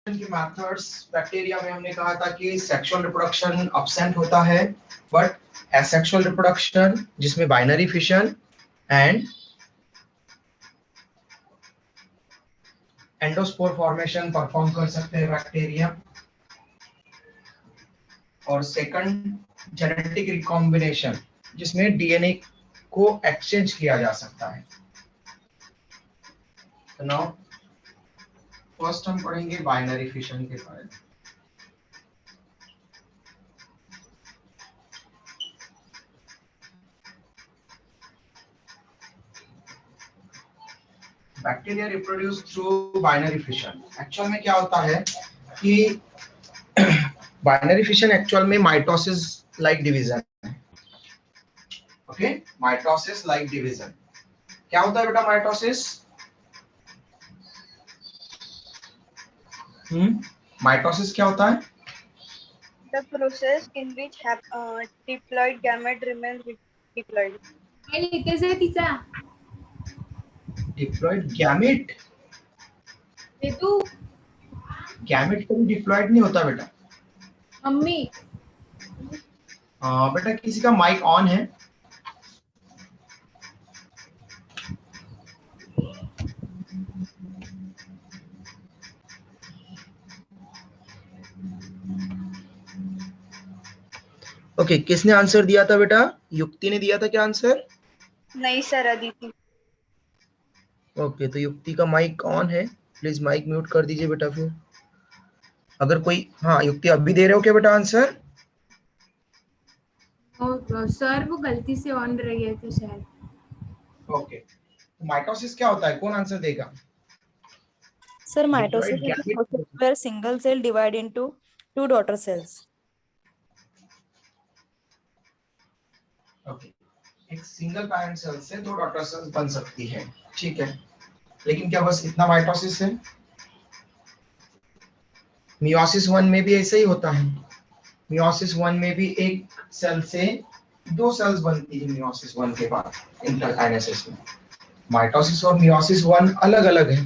के methods bacteria में हमने कहा था कि सेक्सुअल रिप्रोडक्शन एब्सेंट होता है, बट एसेक्सुअल रिप्रोडक्शन जिसमें binary fission and endospore formation perform कर सकते हैं बैक्टीरिया। और सेकंड जेनेटिक रिकॉम्बिनेशन जिसमें डीएनए को एक्सचेंज किया जा सकता है। तो नाउ फर्स्ट हम पढ़ेंगे बाइनरी फिशन के बारे में। Bacteria reproduce through binary fission. Actual में क्या होता है कि बाइनरी फिशन एक्चुअल में माइटोसिस लाइक डिवीजन है। ओके, माइटोसिस लाइक डिवीजन क्या होता है बेटा? माइटोसिस माइटोसिस क्या होता है? The process in which diploid gamete remains diploid. Diploid gamete. तू गैमेट कभी डिप्लॉयड नहीं होता बेटा। मम्मी बेटा किसी का माइक ऑन है? ओके, किसने आंसर दिया था बेटा? युक्ति ने दिया था क्या आंसर? नहीं सर, अदिति। ओके, तो युक्ति का माइक ऑन है, प्लीज माइक म्यूट कर दीजिए बेटा। फिर अगर कोई, हाँ युक्ति अभी दे रहे हो क्या बेटा आंसर? सर वो गलती से ऑन रह गए थे शायद। ओके, तो माइटोसिस क्या होता है? कौन आंसर देगा? Sir, mitosis diploid is the gamete. process where single cell divide into two daughter cells. Okay, एक सिंगल पैरेंट सेल से दो डॉटर सेल्स बन सकती है, ठीक है। लेकिन क्या बस इतना माइटोसिस है? मियोसिस 1 में भी ऐसा ही होता है। मियोसिस 1 में भी एक सेल से दो सेल्स बनती है मियोसिस 1 के बाद इंटरकाइनेसिस में। माइटोसिस और मियोसिस 1 अलग अलग है।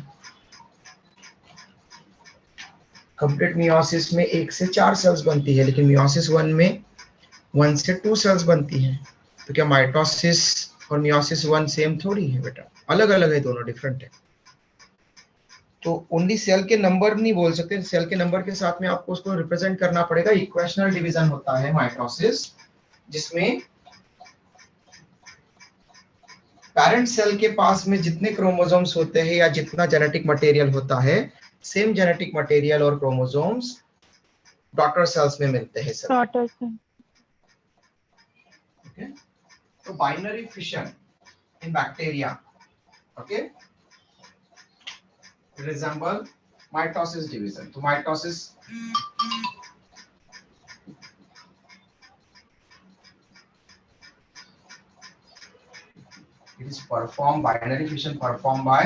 कंप्लीट मियोसिस में एक से चार सेल्स बनती है, लेकिन मियोसिस 1 में 1 से 2 सेल्स बनती हैं। तो क्या माइटोसिस और मियोसिस 1 सेम थोड़ी है बेटा? अलग अलग है, दोनों डिफरेंट है। तो ओनली सेल के नंबर नहीं बोल सकते, सेल के नंबर के साथ में आपको उसको रिप्रेजेंट करना पड़ेगा। इक्वेशनल डिवीजन होता है माइटोसिस, जिसमें पेरेंट सेल के पास में जितने क्रोमोसोम्स होते हैं या जितना जेनेटिक मटेरियल होता है, सेम जेनेटिक मटेरियल और क्रोमोसोम्स डॉटर सेल्स में मिलते हैं सब। ओके, तो बाइनरी फिशन इन bacteria, okay, resemble mitosis division. तो mitosis it is performed, binary fission performed by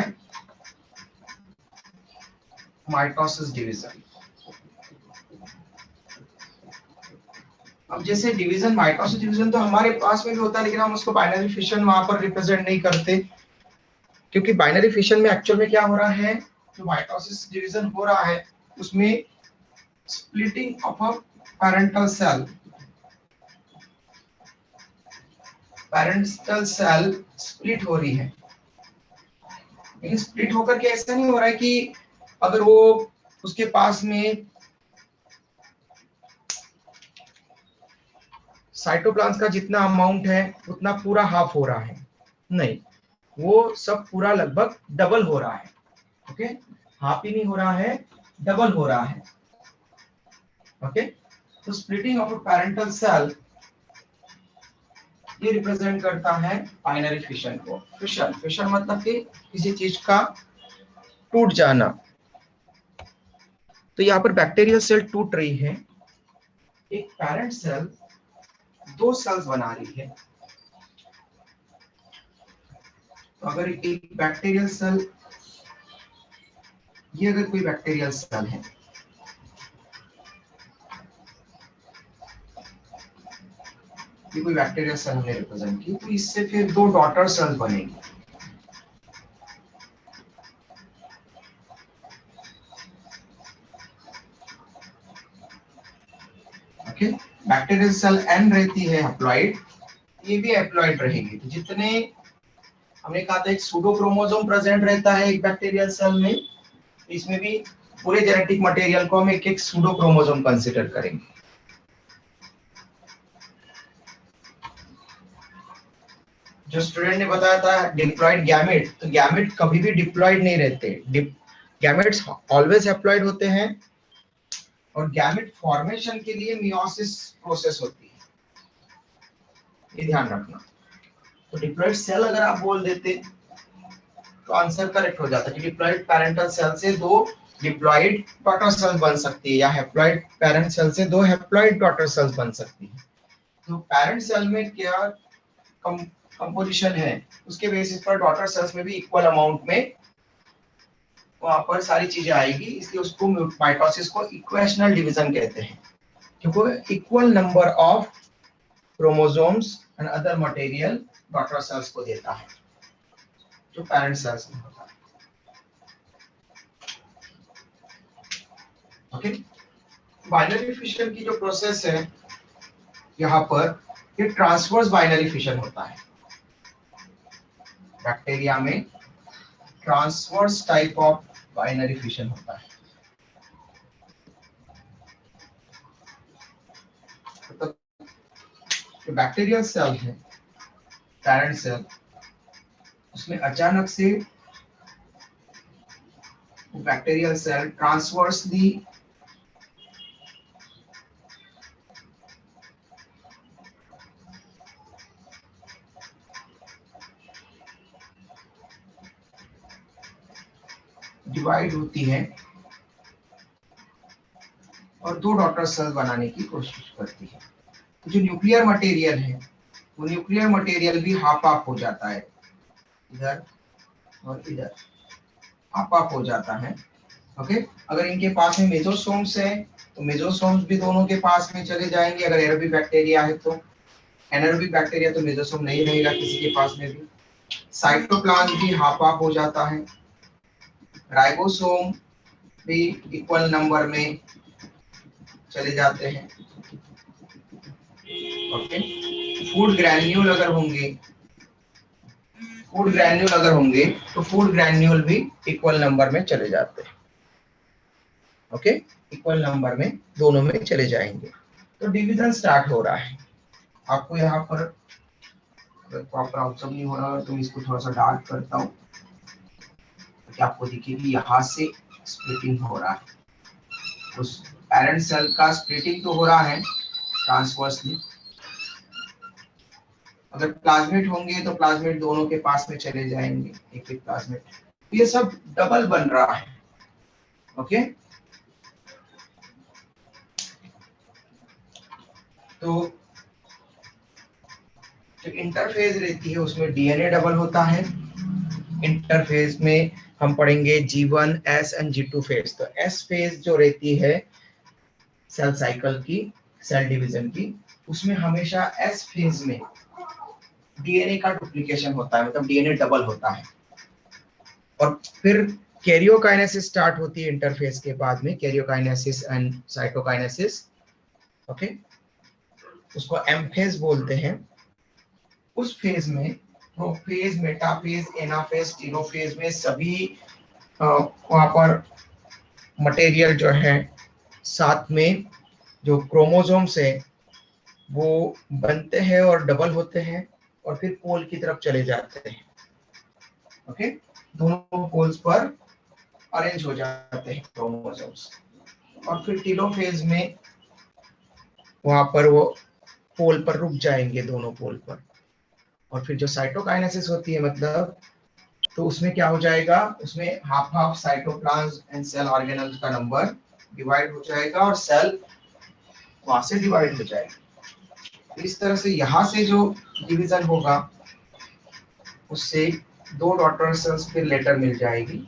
mitosis division। अब जैसे डिवीजन, माइटोसिस डिवीजन तो हमारे पास में भी होता है, लेकिन हम उसको बाइनरी फिशन वहां पर रिप्रेजेंट नहीं करते, क्योंकि बाइनरी फिशन में एक्चुअल में क्या हो रहा है, जो माइटोसिस डिवीजन हो रहा है उसमें splitting of a parental cell, parental cell split हो रही है। लेकिन स्प्लिट होकर के ऐसा नहीं हो रहा है कि अगर वो उसके पास में साइटोप्लाज्म का जितना अमाउंट है उतना पूरा हाफ हो रहा है, नहीं, वो सब पूरा लगभग डबल हो रहा है। ओके, हाफ ही नहीं हो रहा है, डबल हो रहा है। ओके, तो splitting of a parental cell ये रिप्रेजेंट करता है बाइनरी फिशन को। फिशन, फिशन मतलब कि किसी चीज का टूट जाना। तो यहाँ पर बैक्टीरियल सेल टूट रही है, एक पैरेंट सेल दो सेल्स बना रही है। तो अगर एक बैक्टीरियल सेल, ये अगर कोई बैक्टीरियल सेल है, ये कोई बैक्टीरियल सेल हमने रिप्रेजेंट की, तो इससे फिर दो डॉटर सेल बनेगी। ओके, बैक्टीरियल सेल एन रहती है हैप्लॉइड, ये भी हैप्लॉइड रहेगी। तो जितने हमने कहा था एक सूडो क्रोमोसोम प्रेजेंट रहता है एक बैक्टीरियल सेल में, इसमें भी पूरे जेनेटिक मटेरियल को हम एक एक सूडो क्रोमोसोम कंसीडर करेंगे। जो स्टूडेंट ने बताया था डिप्लॉइड गैमेट, तो गैमेट कभी भी डिप्लॉइड नहीं रहते, गैमेट्स ऑलवेज हैप्लॉइड होते हैं, और गैमेट फॉर्मेशन के लिए मियोसिस प्रोसेस होती है, ये ध्यान रखना। तो डिप्लॉइड सेल अगर आप बोल देते तो आंसर करेक्ट हो जाता कि डिप्लॉइड पैरेंटल सेल से दो डिप्लॉइड डॉटर सेल बन सकती है, या हैप्लॉइड पैरेंट सेल से दो हैप्लॉइड डॉटर सेल्स बन सकती है। तो पैरेंट सेल में क्या कंपोजिशन है, उसके बेसिस पर डॉटर सेल्स में भी इक्वल अमाउंट में वहां पर सारी चीजें आएगी, इसलिए उसको माइटोसिस को इक्वेशनल डिवीजन कहते हैं, क्योंकि equal number of chromosomes and other material daughter cells को देता है जो पैरेंट सेल्स में होता है। ओके, बाइनरी फिशन की जो प्रोसेस है यहाँ पर, ये ट्रांसवर्स बाइनरी फिशन होता है। बैक्टीरिया में transverse type of binary fission होता है। तो जो बैक्टीरियल सेल है, पैरेंट सेल, उसमें अचानक से बैक्टीरियल सेल ट्रांसवर्सली डिवाइड होती है और दो डॉटर सेल बनाने की कोशिश करती है। तो जो न्यूक्लियर मटेरियल है, वो न्यूक्लियर मटेरियल भी हाफ हाफ हो जाता है, इधर और इधर हाफ हाफ हो जाता है। ओके, अगर इनके पास में मेसोसोम्स है तो मेसोसोम्स भी दोनों के पास में चले जाएंगे। अगर एरोबिक बैक्टीरिया है तो, एनारोबिक बैक्टीरिया तो मेसोसोम नहीं रहेगा किसी के पास में भी। साइटोप्लाज्म भी हाफ हाफ हो जाता है, राइबोसोम भी इक्वल नंबर में चले जाते हैं। ओके, फूड ग्रैन्यूल अगर होंगे, तो फूड ग्रैन्यूल भी इक्वल नंबर में चले जाते हैं। ओके, इक्वल नंबर में दोनों में चले जाएंगे। तो डिवीजन स्टार्ट हो रहा है। आपको यहाँ पर प्रॉपर ऑब्जर्व नहीं हो रहा है तो मैं इसको थोड़ा सा डार्क करता हूँ ताकि आपको दिखे कि यहाँ से स्प्लिटिंग हो रहा है। उस पैरेंट सेल का स्प्लिटिंग तो हो रहा है ट्रांसवर्सली। अगर प्लाज्मिड होंगे तो प्लाज्मिड दोनों के पास में चले जाएंगे, एक एक प्लाज्मिड। ये सब डबल बन रहा है। ओके, तो जो इंटरफेज रहती है उसमें डीएनए डबल होता है। इंटरफेज में हम पढ़ेंगे G1, S and G2 phase. तो S फेज जो रहती है सेल साइकिल की, सेल डिवीजन की, उसमें हमेशा S फेज में डीएनए का डुप्लीकेशन होता है, मतलब डीएनए डबल होता है। और फिर कैरियोकाइनेसिस स्टार्ट होती है इंटरफेज के बाद में, कैरियोकाइनेसिस एंड साइटोकाइनेसिस। ओके, उसको एम फेज बोलते हैं। उस फेज में प्रोफेज, मेटाफेज, एनाफेज, टेलोफेज में सभी वहां पर मटेरियल जो है साथ में जो क्रोमोसोम्स है वो बनते हैं और डबल होते हैं और फिर पोल की तरफ चले जाते हैं। ओके, दोनों पोल्स पर अरेंज हो जाते हैं क्रोमोसोम्स, और फिर टेलोफेज में वहां पर वो पोल पर रुक जाएंगे, दोनों पोल पर। और फिर जो साइटोकाइनेसिस होती है मतलब, तो उसमें क्या हो जाएगा, उसमें half half cytoplasm and cell organelles का नंबर डिवाइड हो जाएगा और सेल वहां से डिवाइड हो जाएगा। इस तरह से यहाँ से जो डिवीजन होगा उससे दो डॉटर सेल्स फिर लेटर मिल जाएगी।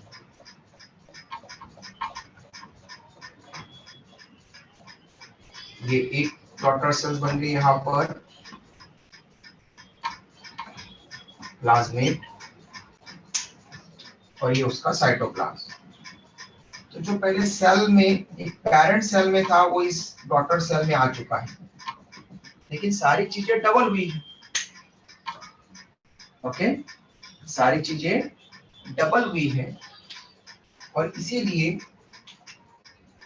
ये एक डॉटर सेल्स बन गई यहाँ पर प्लाज्मेट, और ये उसका साइटोप्लाज्म। तो जो पहले सेल में एक पेरेंट सेल में था वो इस डॉटर सेल में आ चुका है, लेकिन सारी चीजें डबल हुई है। ओके, सारी चीजें डबल हुई है और इसीलिए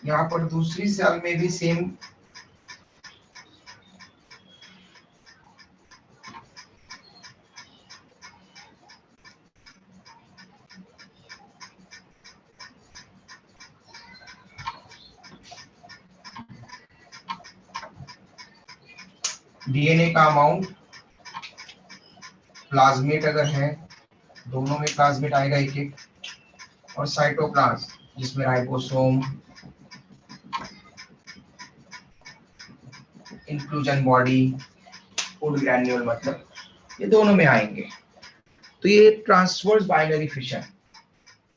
यहाँ पर दूसरी सेल में भी सेम डीएनए का अमाउंट प्लाज्मेट अगर है, दोनों में प्लाज्मेट आएगा एक एक, और साइटोप्लाज्म जिसमें ribosome, inclusion body, food granule, मतलब ये दोनों में आएंगे। तो ये ट्रांसवर्स बाइनरी फिशन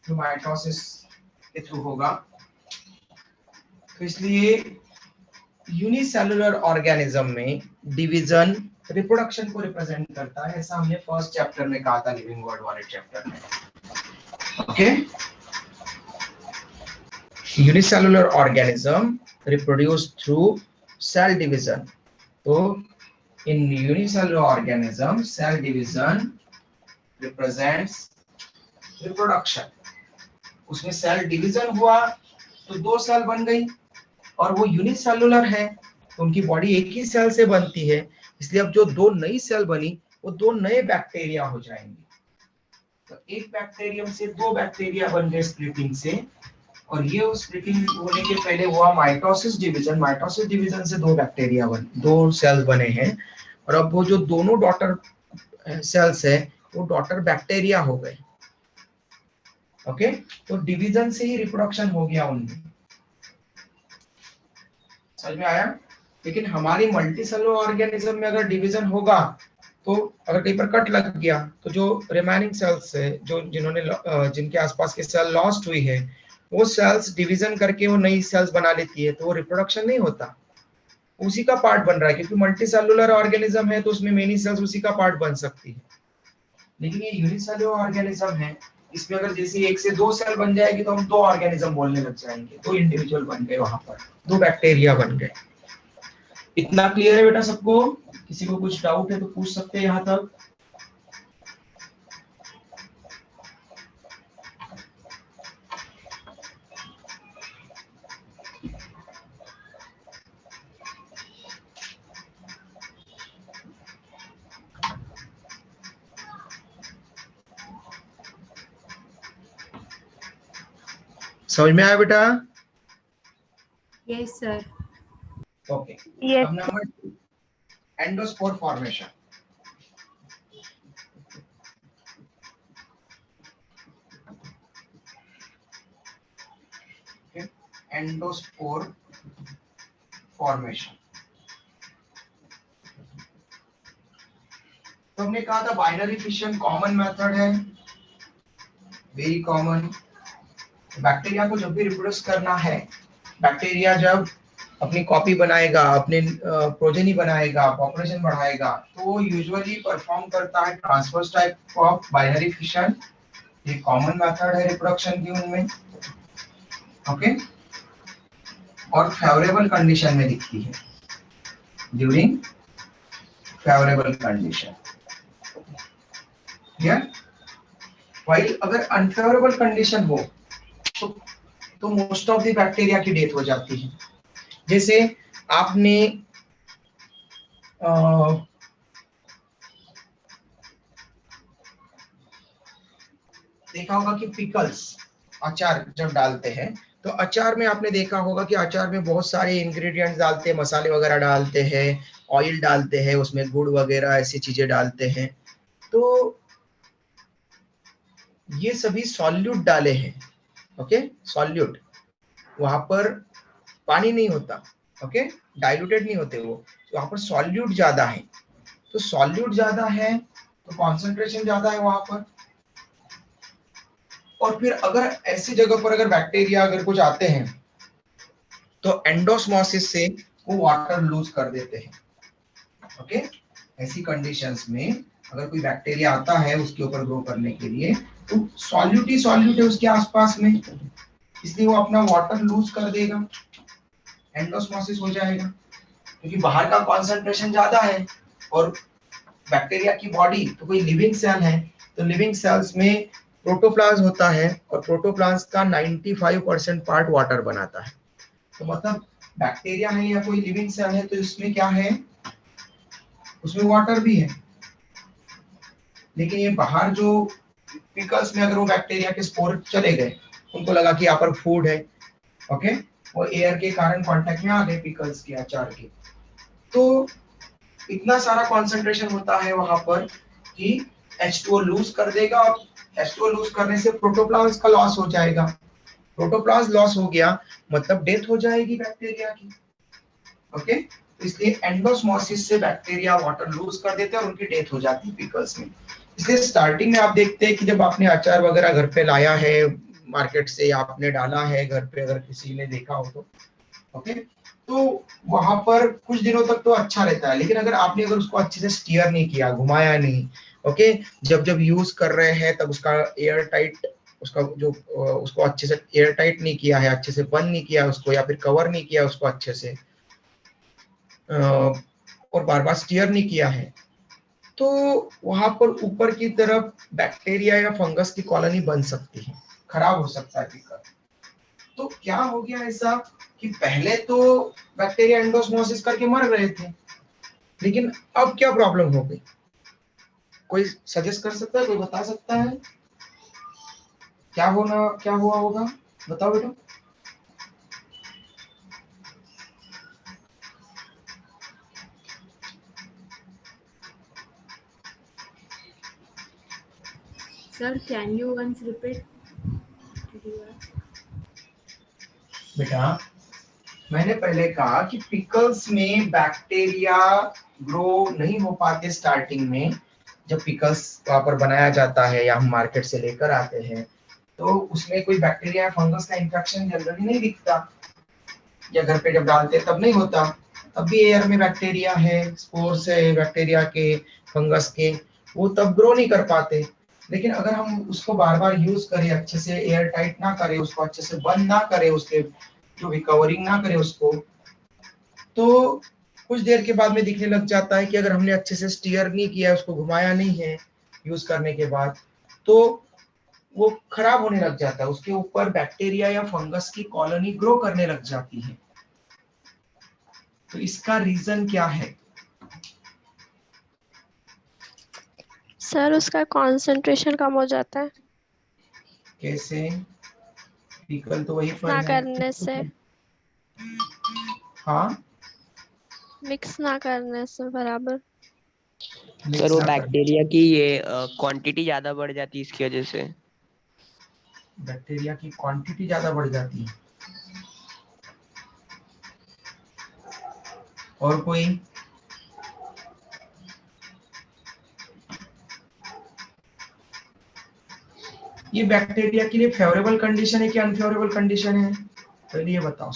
जो माइटोसिस के थ्रू होगा। तो इसलिए यूनिसेलुलर ऑर्गेनिज्म में डिवीजन रिप्रोडक्शन को रिप्रेजेंट करता है, ऐसा हमने फर्स्ट चैप्टर में कहा था, लिविंग वर्ल्ड वाले चैप्टर में। Okay, unicellular organism reproduce through cell division. तो इन unicellular organism cell division represents reproduction. उसमें सेल डिवीजन हुआ तो दो सेल बन गई, और वो यूनिसेलुलर है तो उनकी बॉडी एक ही सेल से बनती है, इसलिए अब जो दो नई सेल बनी वो दो नए बैक्टीरिया हो जाएंगे। तो एक बैक्टीरियम से दो बैक्टीरिया बन गए स्प्लिटिंग से, और ये स्प्लिटिंग होने के पहले हुआ माइटोसिस डिवीजन। माइटोसिस डिवीजन से दो बैक्टीरिया दो सेल्स बने हैं, और अब वो जो दोनों डॉटर सेल्स है वो डॉटर बैक्टीरिया हो गए। ओके, तो डिवीजन से ही रिप्रोडक्शन हो गया उनमें, समझ में आया। लेकिन हमारी मल्टीसेलुलर ऑर्गेनिज्म में अगर डिवीजन होगा तो अगर कहीं पर कट लग गया तो जो रिमेनिंग सेल्स है, जो जिनके आसपास के सेल लॉस्ट हुई है, वो सेल्स डिवीजन करके वो नई सेल्स बना लेती है, तो वो रिप्रोडक्शन नहीं होता, उसी का पार्ट बन रहा है। क्योंकि मल्टीसेलुलर ऑर्गेनिज्म है तो उसमें मेनी सेल्स उसी का पार्ट बन सकती है। लेकिन ये यूनिसेलुलर ऑर्गेनिज्म है, इसमें अगर जैसे एक से दो सेल बन जाएगी तो हम दो ऑर्गेनिज्म बोलने लग जाएंगे, दो इंडिविजुअल बन गए, वहां पर दो बैक्टीरिया बन गए। इतना क्लियर है बेटा सबको? किसी को कुछ डाउट है तो पूछ सकते हैं यहाँ तक। समझ में आया बेटा? Yes sir. Okay, Yes. अब number 2, endospore formation. Endospore formation, तो हमने कहा था बाइनरी फिशन कॉमन मेथड है, वेरी कॉमन। बैक्टीरिया को जब भी रिप्रोड्यूस करना है, बैक्टीरिया जब अपनी कॉपी बनाएगा, अपने प्रोजेनी बनाएगा, पॉपुलेशन बढ़ाएगा, तो वो यूजुअली परफॉर्म करता है transverse type of binary fission. ये कॉमन मेथड है रिप्रोडक्शन की उनमें। ओके, और फेवरेबल कंडीशन में दिखती है, ड्यूरिंग फेवरेबल कंडीशन। व्हाइल अगर अनफेवरेबल कंडीशन हो तो मोस्ट ऑफ द बैक्टीरिया की डेथ हो जाती है। जैसे आपने देखा होगा कि पिकल्स, अचार जब डालते हैं तो अचार में आपने देखा होगा कि अचार में बहुत सारे इंग्रेडिएंट्स डालते हैं, मसाले वगैरह डालते हैं, ऑयल डालते हैं, उसमें गुड़ वगैरह ऐसी चीजें डालते हैं। तो ये सभी सॉल्यूट डाले हैं। ओके, सॉल्यूट, वहां पर पानी नहीं होता, ओके, डाइल्यूटेड नहीं होते वो, वहां पर सॉल्यूट ज्यादा है। तो सॉल्यूट ज्यादा है तो कॉन्सेंट्रेशन ज्यादा है वहां पर। और फिर अगर ऐसी जगह पर अगर बैक्टीरिया अगर कुछ आते हैं तो एंडोस्मोसिस से वो वाटर लूज कर देते हैं। ओके, ऐसी कंडीशंस में अगर कोई बैक्टीरिया आता है उसके ऊपर ग्रो करने के लिए तो सॉल्यूट ही सॉल्यूट है उसके आसपास में, इसलिए वो अपना वाटर लूज कर देगा, एंडोस्मोसिस हो जाएगा, क्योंकि बाहर का कॉन्सेंट्रेशन ज्यादा है। और बैक्टीरिया की बॉडी तो कोई लिविंग सेल है, तो लिविंग सेल्स में प्रोटोप्लाज्म होता है और प्रोटोप्लाज्म का 95% पार्ट वाटर बनाता है। तो मतलब बैक्टीरिया है या कोई लिविंग सेल है तो इसमें क्या है, उसमें वाटर भी है। लेकिन ये बाहर जो पिकल्स में अगर वो बैक्टीरिया के स्पोर चले गए, उनको लगा कि यहाँ पर फूड है, ओके, वो एयर के कारण कांटेक्ट में आ गए पिकल्स के अचार के, तो इतना सारा कॉन्सेंट्रेशन होता है वहां पर कि H2O लूज कर देगा, और H2O लूज करने से प्रोटोप्लाज्म का लॉस हो जाएगा। प्रोटोप्लाज्म लॉस हो गया मतलब डेथ हो जाएगी बैक्टीरिया की, ओके। तो इसलिए एंडोस्मोसिस से बैक्टीरिया वाटर लूज कर देते हैं और उनकी डेथ हो जाती है पिकल्स में। इसलिए स्टार्टिंग में आप देखते हैं कि जब आपने अचार वगैरह घर पे लाया है मार्केट से, या आपने डाला है घर पे, अगर किसी ने देखा हो तो, ओके, तो वहां पर कुछ दिनों तक तो अच्छा रहता है। लेकिन अगर आपने उसको अच्छे से स्टीयर नहीं किया, घुमाया नहीं, ओके, जब जब यूज कर रहे हैं तब उसका एयर टाइट, उसका जो उसको अच्छे से एयर टाइट नहीं किया है, अच्छे से बंद नहीं किया उसको, या फिर कवर नहीं किया उसको अच्छे से, और बार बार स्टीयर नहीं किया है, तो वहां पर ऊपर की तरफ बैक्टीरिया या फंगस की कॉलोनी बन सकती है, खराब हो सकता है पिकल। तो क्या हो गया ऐसा कि पहले तो बैक्टीरिया एंडोस्मोसिस करके मर रहे थे, लेकिन अब क्या प्रॉब्लम हो गई? कोई सजेस्ट कर सकता है, कोई बता सकता है क्या हुआ होगा? बताओ बेटा। Sir, can you once repeat? बेटा मैंने पहले कहा कि पिकल्स में बैक्टीरिया ग्रो नहीं हो पाते स्टार्टिंग में। जब पिकल्स वहां पर बनाया जाता है या हम मार्केट से लेकर आते हैं, तो उसमें कोई बैक्टीरिया या फंगस का इंफेक्शन जनरली नहीं दिखता, या घर पे जब डालते हैं तब नहीं होता। तब भी एयर में बैक्टीरिया है, स्पोर्स है बैक्टीरिया के, फंगस के, वो तब ग्रो नहीं कर पाते। लेकिन अगर हम उसको बार बार यूज करें, अच्छे से एयर टाइट ना करें, उसको अच्छे से बंद ना करें, उसके जो भी कवरिंग ना करें उसको, तो कुछ देर के बाद में दिखने लग जाता है कि अगर हमने अच्छे से स्टीयर नहीं किया, उसको घुमाया नहीं है यूज करने के बाद, तो वो खराब होने लग जाता है, उसके ऊपर बैक्टीरिया या फंगस की कॉलोनी ग्रो करने लग जाती है। तो इसका रीजन क्या है? सर उसका कंसंट्रेशन कम हो जाता है कैसे? पिकल तो वही फल ना है। करने से, हाँ, मिक्स ना करने से बराबर। सर वो बैक्टीरिया की ये क्वांटिटी ज्यादा बढ़ जाती है इसकी वजह से। बैक्टीरिया की क्वांटिटी ज्यादा बढ़ जाती है। और कोई? ये बैक्टीरिया के लिए फेवरेबल कंडीशन है कि अनफेवरेबल कंडीशन है, पहले ये बताओ।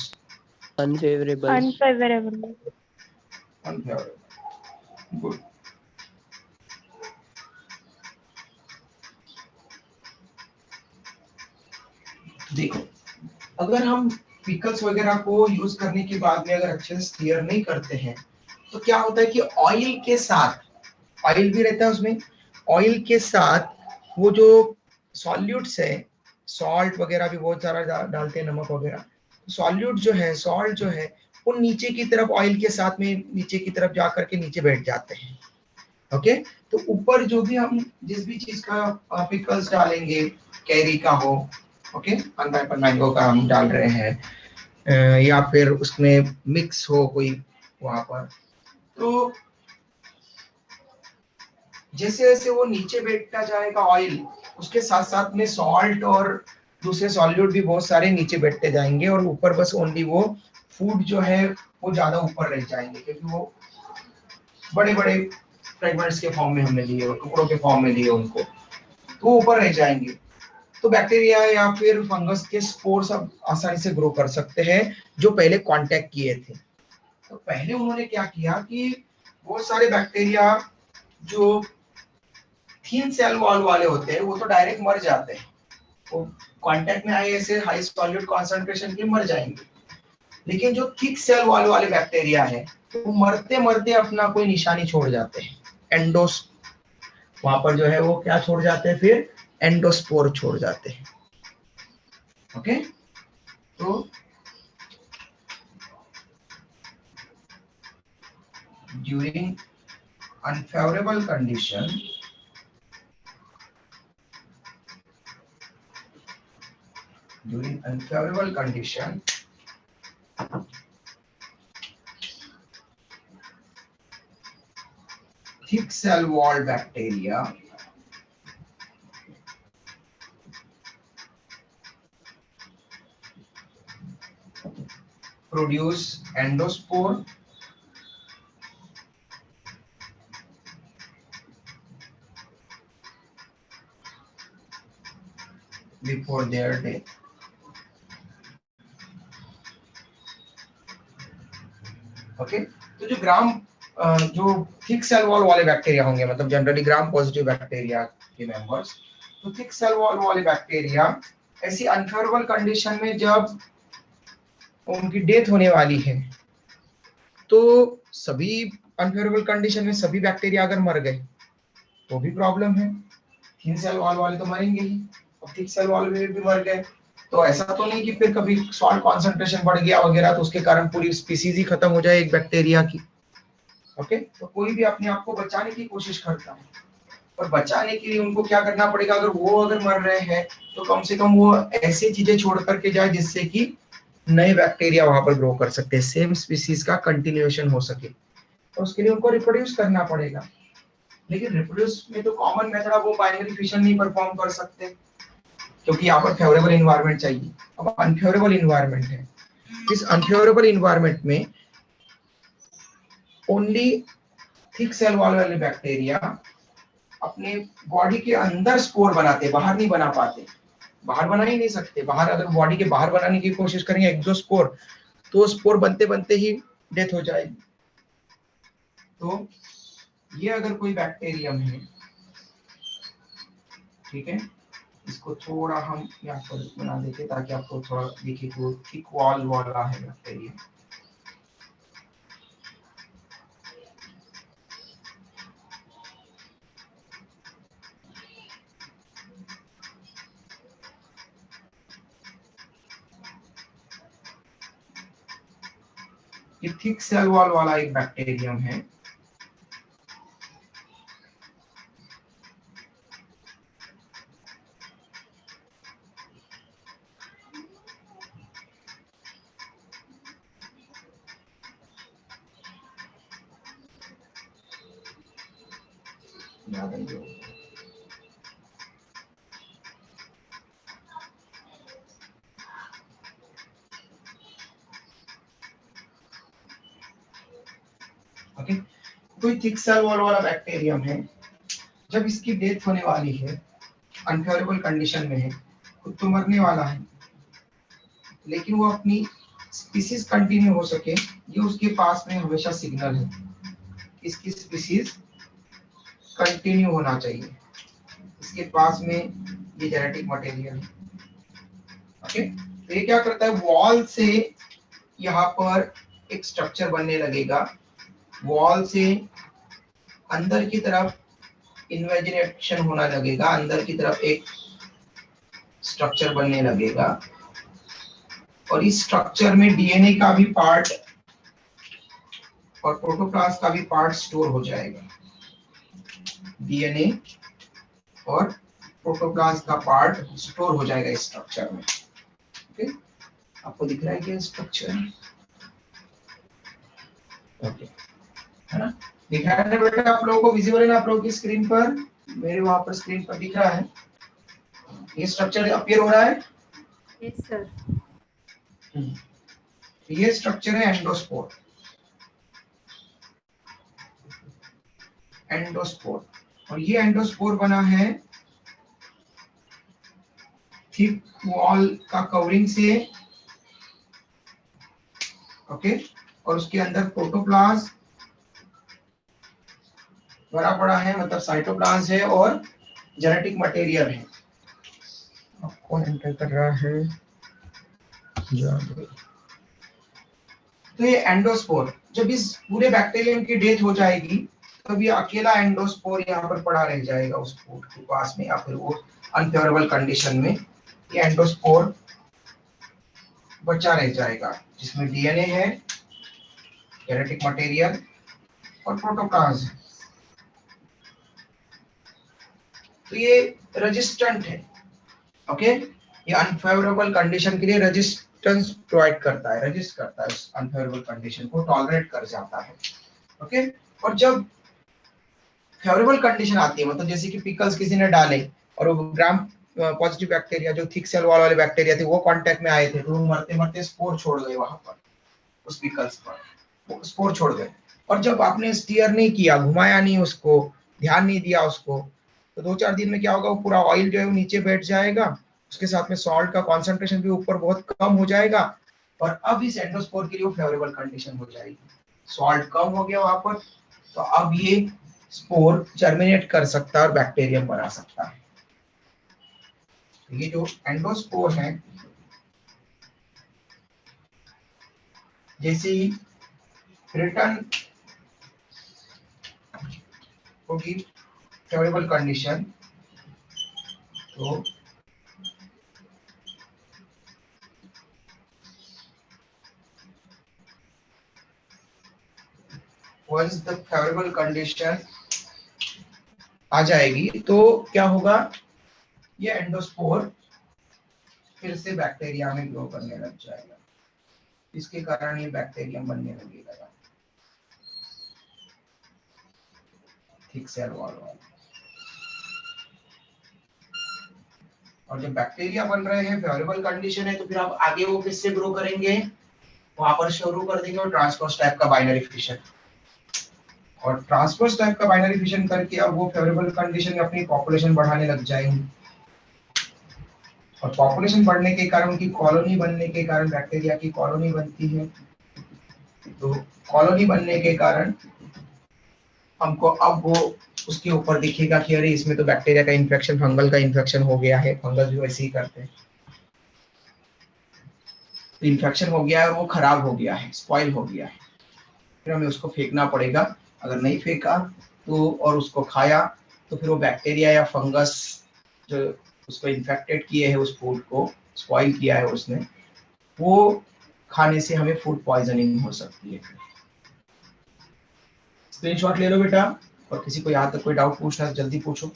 अनफेवरेबल। अनफेवरेबल। Unfavourable, good. देखो, अगर हम पिकल्स वगैरह को यूज करने के बाद में अगर अच्छे से स्टीयर नहीं करते हैं, तो क्या होता है कि ऑयल के साथ, ऑयल भी रहता है उसमें, ऑयल के साथ वो जो सॉल्यूट्स है, सॉल्ट वगैरह भी बहुत सारा डालते हैं, नमक वगैरह, सॉल्यूट जो है, सॉल्ट जो है, वो नीचे की तरफ ऑयल के साथ में नीचे की तरफ जा करके नीचे बैठ जाते हैं, ओके। तो ऊपर जो भी हम जिस भी चीज का पिकल्स डालेंगे, कैरी का हो, ओके, अनराइपन मैंगो का हम डाल रहे हैं, या फिर उसमें मिक्स हो कोई वहां पर, तो जैसे जैसे वो नीचे बैठता जाएगा ऑयल, उसके साथ साथ में सॉल्ट और दूसरे सॉल्यूट भी बहुत सारे नीचे बैठते जाएंगे, और ऊपर बस ओनली वो फूड जो है वो ज्यादा ऊपर रह जाएंगे, क्योंकि वो बड़े बड़े फ्रेगमेंट्स के फॉर्म में हमने लिए, टुकड़ों के फॉर्म में लिए उनको, तो वो ऊपर रह जाएंगे। तो बैक्टीरिया या फिर फंगस के स्पोर्स अब आसानी से ग्रो कर सकते हैं जो पहले कांटेक्ट किए थे। तो पहले उन्होंने क्या किया कि बहुत सारे बैक्टीरिया जो थिन सेल वॉल वाले होते हैं वो तो डायरेक्ट मर जाते हैं, वो कांटेक्ट में आए ऐसे हाई सॉल्यूट कॉन्सेंट्रेशन के मर जाएंगे। लेकिन जो थिक सेल वॉल वाले बैक्टीरिया है वो मरते मरते अपना कोई निशानी छोड़ जाते हैं, एंडोस, वहां पर जो है वो क्या छोड़ जाते हैं, फिर एंडोस्पोर छोड़ जाते हैं। ओके, तो during unfavourable condition thick cell wall bacteria produce endospore before their death. Okay, तो जो थिक सेल वॉल वाले बैक्टीरिया होंगे, मतलब जनरली ग्राम पॉजिटिव बैक्टीरिया के मेंबर्स, तो थिक सेल वॉल वाले बैक्टीरिया ऐसी अनफेवरेबल कंडीशन में जब उनकी डेथ होने वाली है, तो सभी अनफेवरेबल कंडीशन में सभी बैक्टीरिया अगर मर गए तो भी प्रॉब्लम है, थिन सेल वॉल वाले तो मरेंगे ही, और थिक सेल वॉल में भी मर गए तो ऐसा तो नहीं कि फिर कभी सॉल्ट कॉन्सेंट्रेशन बढ़ गया वगैरह तो उसके कारण पूरी स्पीसीज ही खत्म हो जाए एक बैक्टीरिया की। ओके, तो कोई भी अपने आप को बचाने की कोशिश करता है, और बचाने के लिए उनको क्या करना पड़ेगा, अगर मर रहे हैं तो कम से कम वो ऐसी चीजें छोड़ करके जाए जिससे कि नए बैक्टीरिया वहां पर ग्रो कर सकते हैं, सेम स्पीसीज का कंटिन्यूएशन हो सके, तो उसके लिए उनको रिप्रोड्यूस करना पड़ेगा। लेकिन रिप्रोड्यूस में तो कॉमन मेथड है, वो बाइनरी फिशन नहीं परफॉर्म कर सकते क्योंकि यहाँ पर फेवरेबल इन्वायरमेंट चाहिए। अब अनफेवरेबल इन्वायरमेंट है, इस अनफेवरेबल इन्वायरमेंट में ओनली थिक सेल वॉल वाले बैक्टीरिया अपने बॉडी के अंदर स्पोर बनाते, बाहर नहीं बना पाते, बाहर बना ही नहीं सकते। बाहर अगर बॉडी के बाहर बनाने की कोशिश करेंगे एक दो स्पोर, तो स्पोर बनते बनते ही डेथ हो जाएगी। तो ये अगर कोई बैक्टीरियम है, ठीक है, इसको थोड़ा हम यहाँ पर बना देते ताकि आपको थोड़ा दिखे कि वो थिक वॉल वाला है बैक्टीरिया। ये थिक सेल वॉल वाला एक बैक्टीरियम है। ओके, कोई थिक सेल वॉल वाला बैक्टीरियम है, जब इसकी डेथ होने वाली है, अनफेवरेबल कंडीशन में है, खुद तो मरने वाला है, लेकिन वो अपनी स्पीसीज कंटिन्यू हो सके, ये उसके पास में हमेशा सिग्नल है, इसकी स्पीसीज कंटिन्यू होना चाहिए, इसके पास में ये जेनेटिक मटेरियल है। ओके, तो ये क्या करता है, वॉल से यहाँ पर एक स्ट्रक्चर बनने लगेगा, वॉल से अंदर की तरफ इन्वेजिनेशन होना लगेगा, अंदर की तरफ एक स्ट्रक्चर बनने लगेगा, और इस स्ट्रक्चर में डीएनए का भी पार्ट और प्रोटोप्लास्ट का भी पार्ट स्टोर हो जाएगा। डीएनए और प्रोटोप्लास्ट का पार्ट स्टोर हो जाएगा इस स्ट्रक्चर में। ओके, आपको दिख रहा है क्या स्ट्रक्चर? ओके, है ना, दिख रहा है बेटा आप लोगों को, विजिबल है ना आप लोगों की स्क्रीन पर? मेरे वहां पर स्क्रीन पर दिख रहा है, ये स्ट्रक्चर अपीयर हो रहा है। Yes sir. ये स्ट्रक्चर है एंडोस्पोर। एंडोस्पोर, और ये एंडोस्पोर बना है थिक वॉल का कवरिंग से। ओके, और उसके अंदर प्रोटोप्लाज्म भरा पड़ा है, मतलब साइटोप्लाज्म है और जेनेटिक मटेरियल है। अब कौन एंटर कर रहा है? तो ये एंडोस्पोर, जब इस पूरे बैक्टीरियम की डेथ हो जाएगी तब ये अकेला एंडोस्पोर यहाँ पर पड़ा रह जाएगा उस फूड के पास में, या फिर वो अनफेवरेबल कंडीशन में ये एंडोस्पोर बचा रह जाएगा, जिसमें डीएनए है, जेनेटिक मटेरियल और प्रोटोप्लाज्म है। तो ये रेजिस्टेंट है, ओके। ये अनफेवरेबल कंडीशन के लिए रेजिस्टेंस प्रोवाइड करता है, रेजिस्ट करता है उस अनफेवरेबल कंडीशन को, टॉलरेट कर जाता है, ओके। और जब फेवरेबल कंडीशन आती है, मतलब जैसे कि पिकल्स किसी ने डाले और वो ग्राम पॉजिटिव बैक्टीरिया, जो थिक सेल वॉल वाले बैक्टीरिया थे, वो कांटेक्ट में आए थे, तो वो मरते मरते स्पोर छोड़ गए वहां पर, उस पिकल्स पर वो स्पोर छोड़ गए। और जब आपने स्टीयर नहीं किया, घुमाया नहीं उसको, ध्यान नहीं दिया उसको, तो 2-4 दिन में क्या होगा, वो पूरा ऑयल जो है वो नीचे बैठ जाएगा, उसके साथ में सॉल्ट का कॉन्सेंट्रेशन भी ऊपर बहुत कम हो जाएगा, और अब इस एंडोस्पोर के लिए वो फेवरेबल कंडीशन हो जाएगी, सॉल्ट कम हो गया वहां पर, तो अब ये स्पोर जर्मिनेट कर सकता है और बैक्टीरियम बना सकता है। ये जो एंडोस्पोर है, जैसे ही रिटर्न होगी फेवरेबल कंडीशन, तो once the favorable condition आ जाएगी तो क्या होगा, ये एंडोस्पोर फिर से बैक्टीरिया में ग्रो करने लग जाएगा, इसके कारण ये बैक्टीरियम बनने लगेगा, थिक सेल वॉल वाला। और जब बैक्टीरिया बन रहे हैं, फेवरेबल कंडीशन है, तो फिर आप आगे वो किससे ग्रो करेंगे, वहां पर शुरू कर देंगे और ट्रांसपोज टाइप का बाइनरी फिशन, और ट्रांसपोज टाइप का बाइनरी फिशन करके अब वो फेवरेबल कंडीशन में अपनी पॉपुलेशन बढ़ाने लग जाएंगे, और पॉपुलेशन बढ़ने के कारण, उनकी कॉलोनी बनने के कारण, बैक्टीरिया की कॉलोनी बनती है, तो कॉलोनी बनने के कारण हमको अब वो उसके ऊपर दिखेगा कि अरे इसमें तो बैक्टीरिया का इन्फेक्शन, फंगल का इन्फेक्शन हो गया है, फंगस भी वैसे ही करते हैं, तो इन्फेक्शन हो गया है और वो खराब हो गया है, स्पॉइल हो गया है, फिर हमें उसको फेंकना पड़ेगा। अगर नहीं फेंका तो और उसको खाया तो फिर वो बैक्टीरिया या फंगस जो उसको इन्फेक्टेड किए है, उस फूड को स्पॉइल किया है उसने, वो खाने से हमें फूड पॉइजनिंग हो सकती है। स्क्रीनशॉट ले लो बेटा, और किसी को यहाँ तक कोई डाउट पूछना है जल्दी पूछो।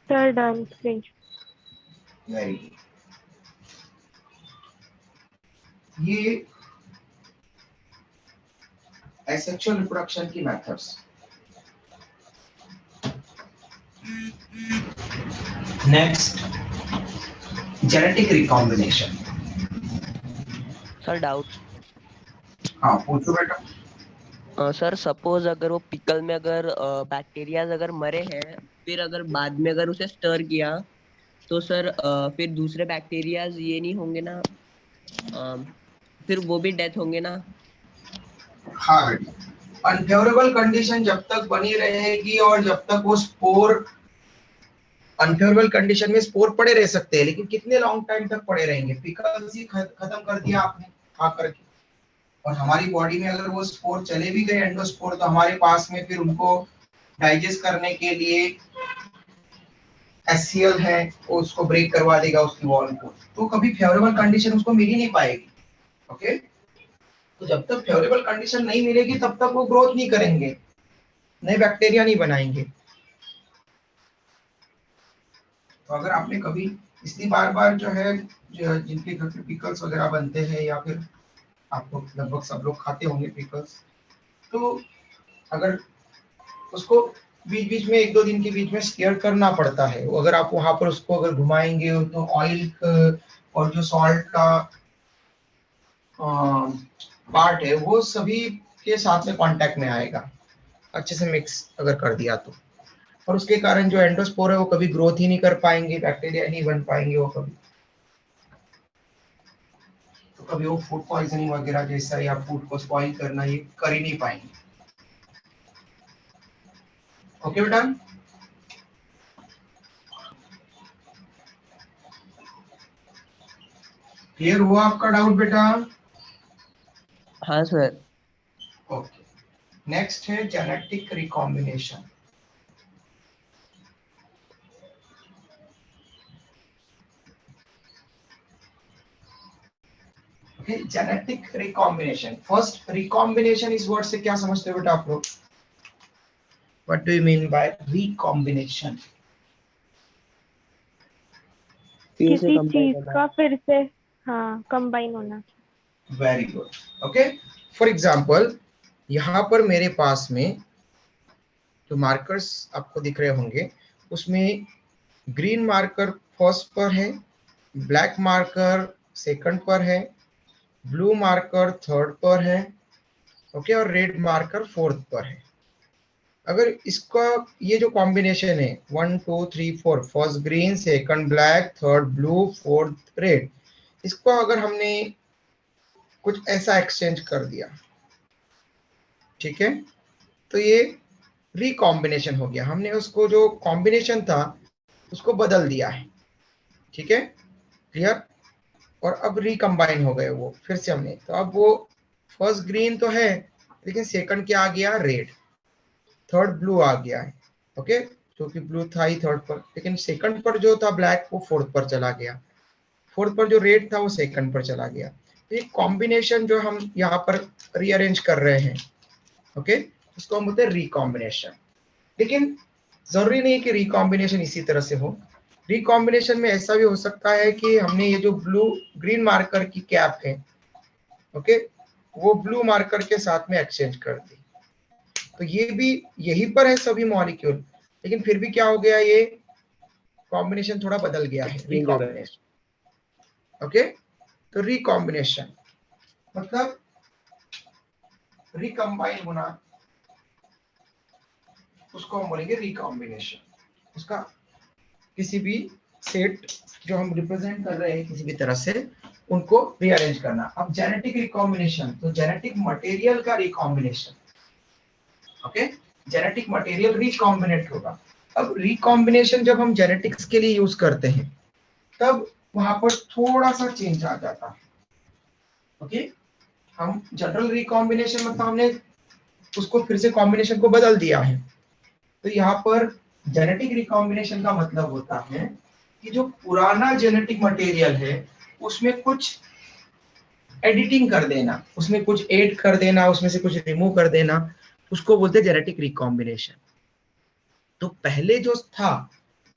Sir done screen. Very good. ये एसेक्सुअल रिप्रोडक्शन की methods. Next, genetic recombination. Sir doubt. हाँ पूछो बेटा। सर सपोज अगर वो पिकल में अगर बैक्टीरियाज अगर मरे हैं, फिर अगर बाद में अगर उसे स्टर किया तो सर फिर दूसरे बैक्टीरियाज ये नहीं होंगे ना, फिर वो भी डेथ होंगे ना? हाँ बेटा, अनफेवरेबल कंडीशन जब तक बनी रहेगी और जब तक वो स्पोर, अनफेवरेबल कंडीशन में स्पोर पड़े रह सकते हैं, लेकिन कितने लॉन्ग टाइम तक पड़े रहेंगे, पिकल्स ही खत्म कर दिया आपने खा करके, और हमारी बॉडी में अगर वो स्पोर चले भी गए, एंडोस्पोर, तो हमारे पास में फिर उनको डाइजेस्ट करने के लिए एचसीएल है, वो उसको ब्रेक करवा देगा उसकी वॉल को, तो कभी फेवरेबल कंडीशन उसको मिल ही नहीं पाएगी, ओके। तो जब तक फेवरेबल कंडीशन नहीं मिलेगी तब तक वो ग्रोथ नहीं करेंगे, नए बैक्टीरिया नहीं बनाएंगे। तो अगर आपने कभी, इसलिए बार बार जो है, जिनके घर पे पिकल्स वगैरह बनते हैं, या फिर आपको लगभग सब लोग खाते होंगे पिकल्स, तो अगर उसको बीच बीच में 1-2 दिन के बीच में स्टीयर करना पड़ता है, अगर आप वहां पर उसको अगर घुमाएंगे तो ऑयल और जो सॉल्ट का पार्ट है वो सभी के साथ में कांटेक्ट में आएगा, अच्छे से मिक्स अगर कर दिया तो, और उसके कारण जो एंडोस्पोर है वो कभी ग्रोथ ही नहीं कर पाएंगे, बैक्टीरिया नहीं बन पाएंगे वो कभी। तो कभी वो फूड पॉइजनिंग वगैरह जैसा या फूड को स्पॉइल करना ये कर ही नहीं पाएंगे। ओके बेटा, क्लियर हुआ आपका डाउट बेटा? हाँ सर। ओके, नेक्स्ट है genetic recombination. Okay, genetic recombination. First, recombination इस वर्ड से क्या समझते हो बेटा आप लोग? What do you mean by recombination? फिर से किसी कंबाइन चीज होना। का फिर से हाँ कंबाइन होना। Very good. Okay, for example यहाँ पर मेरे पास में जो मार्कर्स आपको दिख रहे होंगे उसमें ग्रीन मार्कर फर्स्ट पर है, ब्लैक मार्कर सेकंड पर है, ब्लू मार्कर थर्ड पर है, ओके, और रेड मार्कर फोर्थ पर है। अगर इसका ये जो कॉम्बिनेशन है 1 2 3 4, first green, second black, third blue, fourth red, इसको अगर हमने कुछ ऐसा एक्सचेंज कर दिया, ठीक है, तो ये रिकॉम्बिनेशन हो गया। हमने उसको जो कॉम्बिनेशन था उसको बदल दिया है, ठीक है, क्लियर। और अब रिकम्बाइन हो गए वो फिर से हमने, तो अब वो फर्स्ट ग्रीन तो है लेकिन सेकंड क्या आ गया? रेड। थर्ड ब्लू आ गया है, ओके, क्योंकि ब्लू था ही थर्ड पर, लेकिन सेकंड पर जो था ब्लैक वो फोर्थ पर चला गया, फोर्थ पर जो रेड था वो सेकंड पर चला गया। तो ये कॉम्बिनेशन जो हम यहाँ पर रीअरेंज कर रहे हैं, ओके, उसको हम बोलते हैं रिकॉम्बिनेशन। लेकिन जरूरी नहीं कि रिकॉम्बिनेशन इसी तरह से हो। रिकॉम्बिनेशन में ऐसा भी हो सकता है कि हमने ये जो ब्लू ग्रीन मार्कर की कैप है, ओके, वो ब्लू मार्कर के साथ में एक्सचेंज कर दी, तो ये भी यहीं पर है सभी मॉलिक्यूल, लेकिन फिर भी क्या हो गया? ये कॉम्बिनेशन थोड़ा बदल गया है, चेंज हो गया। रिकॉम्बिनेशन। ओके, तो रिकॉम्बिनेशन मतलब रिकम्बाइन होना, उसको हम बोलेंगे रिकॉम्बिनेशन। उसका किसी भी सेट जो हम रिप्रेजेंट कर रहे हैं किसी भी तरह से, उनको रीअरेंज करना। अब जेनेटिक रिकॉम्बिनेशन, तो जेनेटिक मटेरियल का recombination, okay, genetic material recombinant होगा। अब रिकॉम्बिनेशन जब हम जेनेटिक्स के लिए यूज करते हैं तब वहां पर थोड़ा सा चेंज आ जाता है, ओके। हम जनरल रिकॉम्बिनेशन मतलब हमने उसको फिर से कॉम्बिनेशन को बदल दिया है, तो यहाँ पर जेनेटिक रिकॉम्बिनेशन का मतलब होता है कि जो पुराना जेनेटिक मटेरियल है उसमें कुछ एडिटिंग कर देना, उसमें कुछ ऐड कर देना, उसमें से कुछ रिमूव कर देना, उसको बोलते हैं जेनेटिक रिकॉम्बिनेशन। तो पहले जो था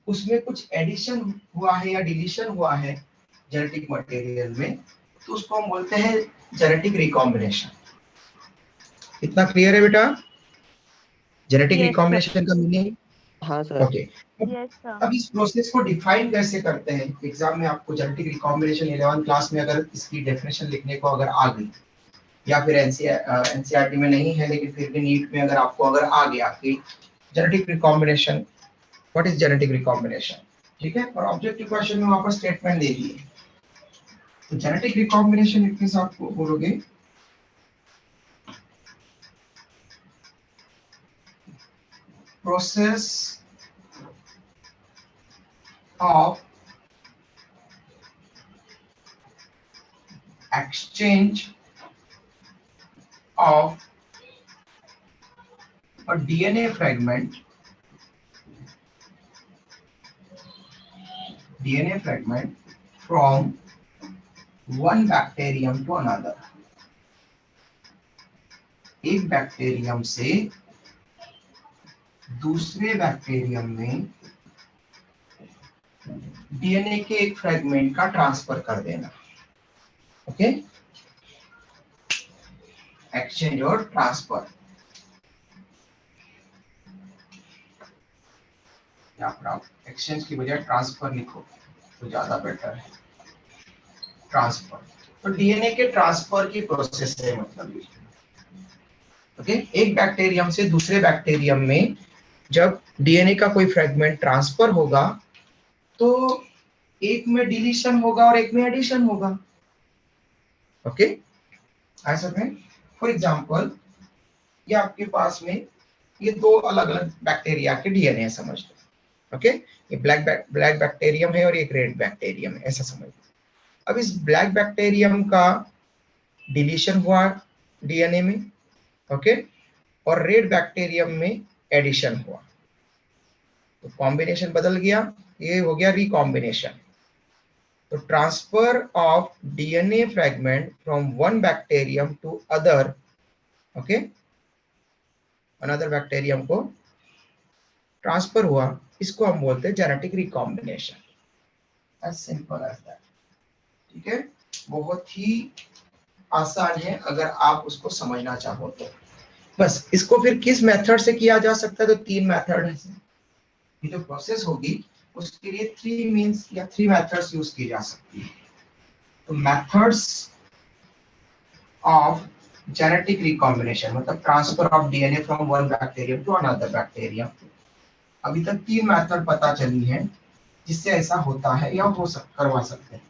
उसमें कुछ एडिशन हुआ है या डिलीशन हुआ है जेनेटिक मटेरियल में, तो उसको हम बोलते हैं जेनेटिक रिकॉम्बिनेशन। इतना क्लियर है बेटा जेनेटिक यस सर। रिकॉम्बिनेशन का मीनिंग? हाँ सर। Okay, yes sir. अब इस प्रोसेस को डिफाइन कैसे करते हैं? एग्जाम में आपको जेनेटिक रिकॉम्बिनेशन 11th क्लास में अगर इसकी डेफिनेशन लिखने को अगर आ गई, या फिर एनसीईआरटी में नहीं है लेकिन फिर भी नीट में अगर आपको अगर आ गया कि genetic recombination, what is genetic recombination, ठीक है, और ऑब्जेक्टिव क्वेश्चन में वहां पर स्टेटमेंट दे दिए, तो जेनेटिक रिकॉम्बिनेशन लिखने से आपको बोलोगे process of exchange of a DNA fragment from one bacterium to another, एक बैक्टीरियम से दूसरे बैक्टीरियम में डीएनए के एक फ्रेगमेंट का ट्रांसफर कर देना, ओके, एक्सचेंज और ट्रांसफर। यहाँ पर आप एक्सचेंज की बजाय ट्रांसफर लिखो तो ज्यादा बेटर है, ट्रांसफर। तो डीएनए के ट्रांसफर की प्रोसेस है मतलब, ओके, एक बैक्टीरियम से दूसरे बैक्टीरियम में जब डीएनए का कोई फ्रेगमेंट ट्रांसफर होगा तो एक में डिलीशन होगा और एक में एडिशन होगा, ओके, ऐसा में फॉर एग्जांपल ये आपके पास में ये दो अलग अलग बैक्टीरिया के डीएनए है, समझ लो। ओके, ये ब्लैक बैक्टीरियम है और एक रेड बैक्टीरियम है, ऐसा समझ लो। अब इस ब्लैक बैक्टीरियम का डिलीशन हुआ डीएनए में, ओके, और रेड बैक्टीरियम में एडिशन हुआ, तो कॉम्बिनेशन बदल गया, ये हो गया रिकॉम्बिनेशन। तो transfer of DNA fragment from one bacterium to other, okay, another bacterium को ट्रांसफर हुआ, इसको हम बोलते हैं genetic recombination. As simple as that. ठीक है, बहुत ही आसान है अगर आप उसको समझना चाहो तो। बस इसको फिर किस मेथड से किया जा सकता है, तो 3 मेथड है। ये जो प्रोसेस होगी उसके लिए 3 मींस या 3 मेथड्स यूज की जा सकती है। तो मेथड्स ऑफ जेनेटिक रिकॉम्बिनेशन मतलब transfer of DNA from one bacterium to another bacterium, अभी तक 3 मेथड पता चली है जिससे ऐसा होता है या करवा सकते हैं।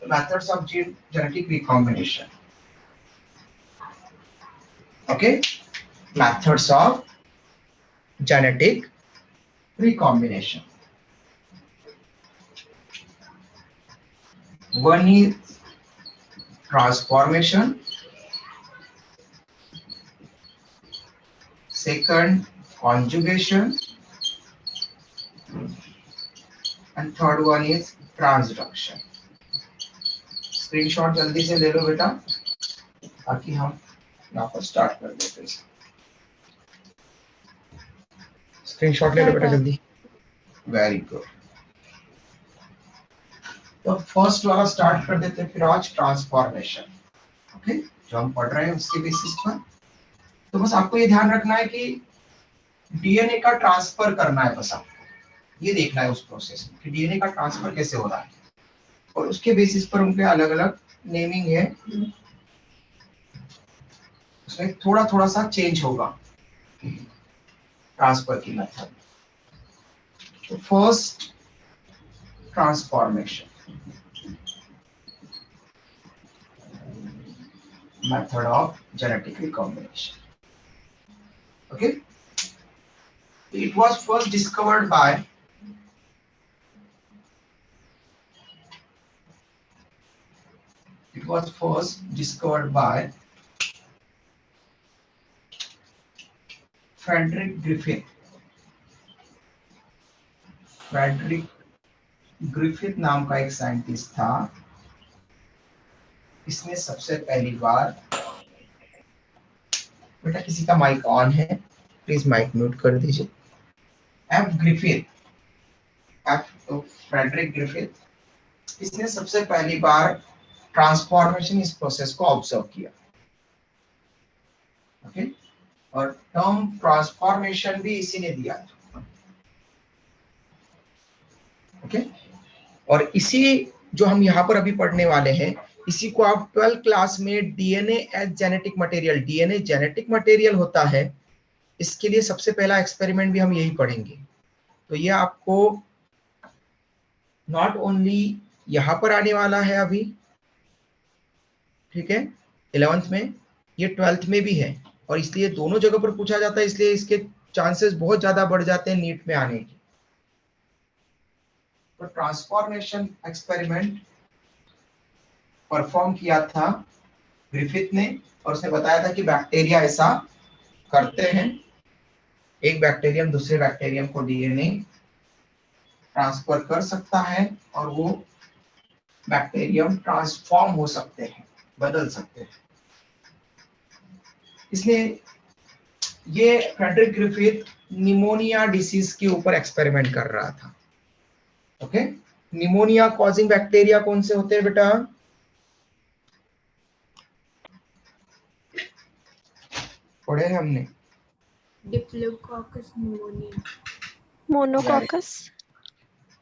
तो methods of genetic recombination, okay, methods of genetic recombination. One is transformation, second conjugation, and third one is transduction. Screenshot जल्दी से ले लो बेटा ताकि हम यहाँ पर स्टार्ट कर देते हैं। स्क्रीनशॉट ले लो बेटा जल्दी। Very good. तो फर्स्ट वाला स्टार्ट कर देते हैं फिर आज, ट्रांसफॉर्मेशन। ओके, जो हम पढ़ रहे हैं उसके बेसिस पर। तो बस आपको ये ध्यान रखना है कि डीएनए का ट्रांसफर करना है, बस आपको ये देखना है उस प्रोसेस में कि डीएनए का ट्रांसफर कैसे हो रहा है, और उसके बेसिस पर उनके अलग अलग नेमिंग है, उसमें थोड़ा थोड़ा सा चेंज होगा ट्रांसफर की मेथड। तो first transformation method of genetic recombination. Okay, it was first discovered by Frederick Griffith. Frederick Griffith नाम का एक साइंटिस्ट था, इसने सबसे पहली बार, बेटा किसी का माइक ऑन है, प्लीज माइक म्यूट कर दीजिए। फ्रेडरिक ग्रिफिथ, इसने सबसे पहली बार ट्रांसफॉर्मेशन इस प्रोसेस को ऑब्जर्व किया। ओके, और टर्म ट्रांसफॉर्मेशन भी इसी ने दिया था। ओके, और इसी जो हम यहाँ पर अभी पढ़ने वाले हैं, इसी को आप 12th क्लास में DNA as genetic material, DNA genetic material होता है, इसके लिए सबसे पहला एक्सपेरिमेंट भी हम यही पढ़ेंगे। तो ये आपको नॉट ओनली यहाँ पर आने वाला है अभी, ठीक है, 11th में, ये 12th में भी है, और इसलिए दोनों जगह पर पूछा जाता है, इसलिए इसके चांसेस बहुत ज्यादा बढ़ जाते हैं नीट में आने की। तो ट्रांसफॉर्मेशन एक्सपेरिमेंट परफॉर्म किया था ग्रिफिथ ने, और उसने बताया था कि बैक्टीरिया ऐसा करते हैं, एक बैक्टीरियम दूसरे बैक्टीरियम को डीएनए ट्रांसफर कर सकता है, और वो बैक्टीरियम ट्रांसफॉर्म हो सकते हैं, बदल सकते हैं। इसलिए ये फ्रेडरिक ग्रिफिथ निमोनिया डिसीज के ऊपर एक्सपेरिमेंट कर रहा था। ओके, निमोनिया कॉजिंग बैक्टीरिया कौन से होते हैं बेटा? पढ़े हैं हमने, diplococcus pneumonia, monococcus,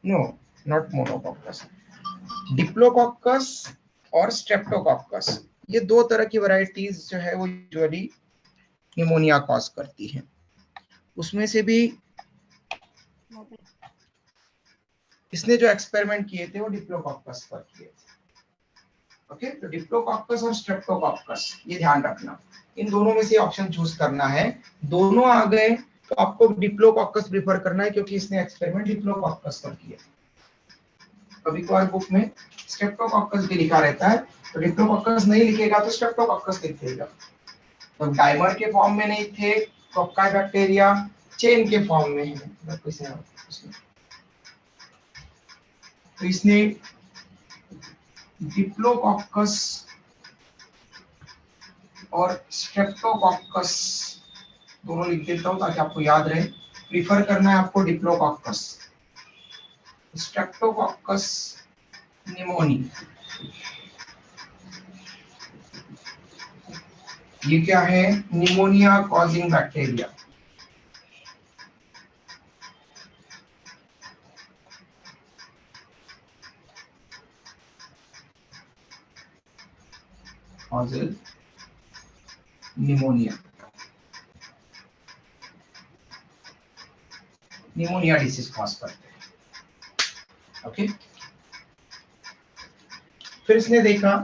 no not monococcus, diplococcus और स्ट्रेप्टोकोकस, ये दो तरह की वैरायटीज जो है वो यूजुअली निमोनिया कॉज करती है। उसमें से भी इसने जो एक्सपेरिमेंट किए थे वो डिप्लोकोकस पर किए थे। ओके, तो डिप्लोकॉकस और स्ट्रेप्टोकॉकस, ये ध्यान रखना, इन दोनों में से ऑप्शन चूज करना है। दोनों आ गए तो आपको डिप्लोकॉकस प्रिफर करना है, क्योंकि इसने एक्सपेरिमेंट डिप्लोकॉकस पर किया। कभी कभार बुक में स्ट्रेप्टोकॉकस भी लिखा रहता है, तो डिप्लोकॉकस नहीं लिखेगा तो स्ट्रेप्टोकॉकस लिख देगा। तो डाइमर के फॉर्म में नहीं थे कोक्काई बैक्टीरिया, चेन के फॉर्म में है। तो इसने डिप्लोकॉकस और स्ट्रेप्टोकॉकस दोनों लिख देता हूं ताकि आपको याद रहे। प्रीफर करना है आपको डिप्लोकॉकस। स्ट्रेप्टोकॉकस निमोनी, ये क्या है? Pneumonia causing bacteria. Causes pneumonia, pneumonia disease cause करते हैं। ओके, फिर इसने देखा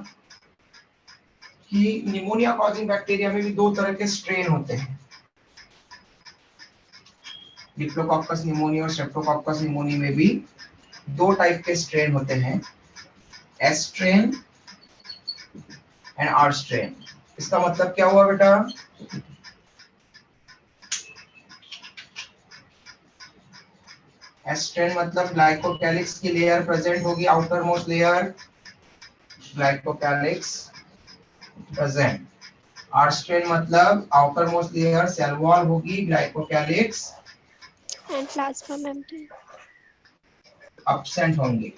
कि निमोनिया कॉजिंग बैक्टीरिया में भी दो तरह के स्ट्रेन होते हैं। डिप्लोकॉकस निमोनी और स्ट्रेप्टोकॉकस निमोनी में भी दो टाइप के स्ट्रेन होते हैं, S strain and R strain. इसका मतलब क्या हुआ बेटा? एस स्ट्रेन मतलब ग्लाइकोकैलिक्स की लेयर प्रेजेंट होगी, outermost layer glycocalyx present. R strain मतलब outermost layer cell wall होगी, glycocalyx and plasma membrane absent होंगे।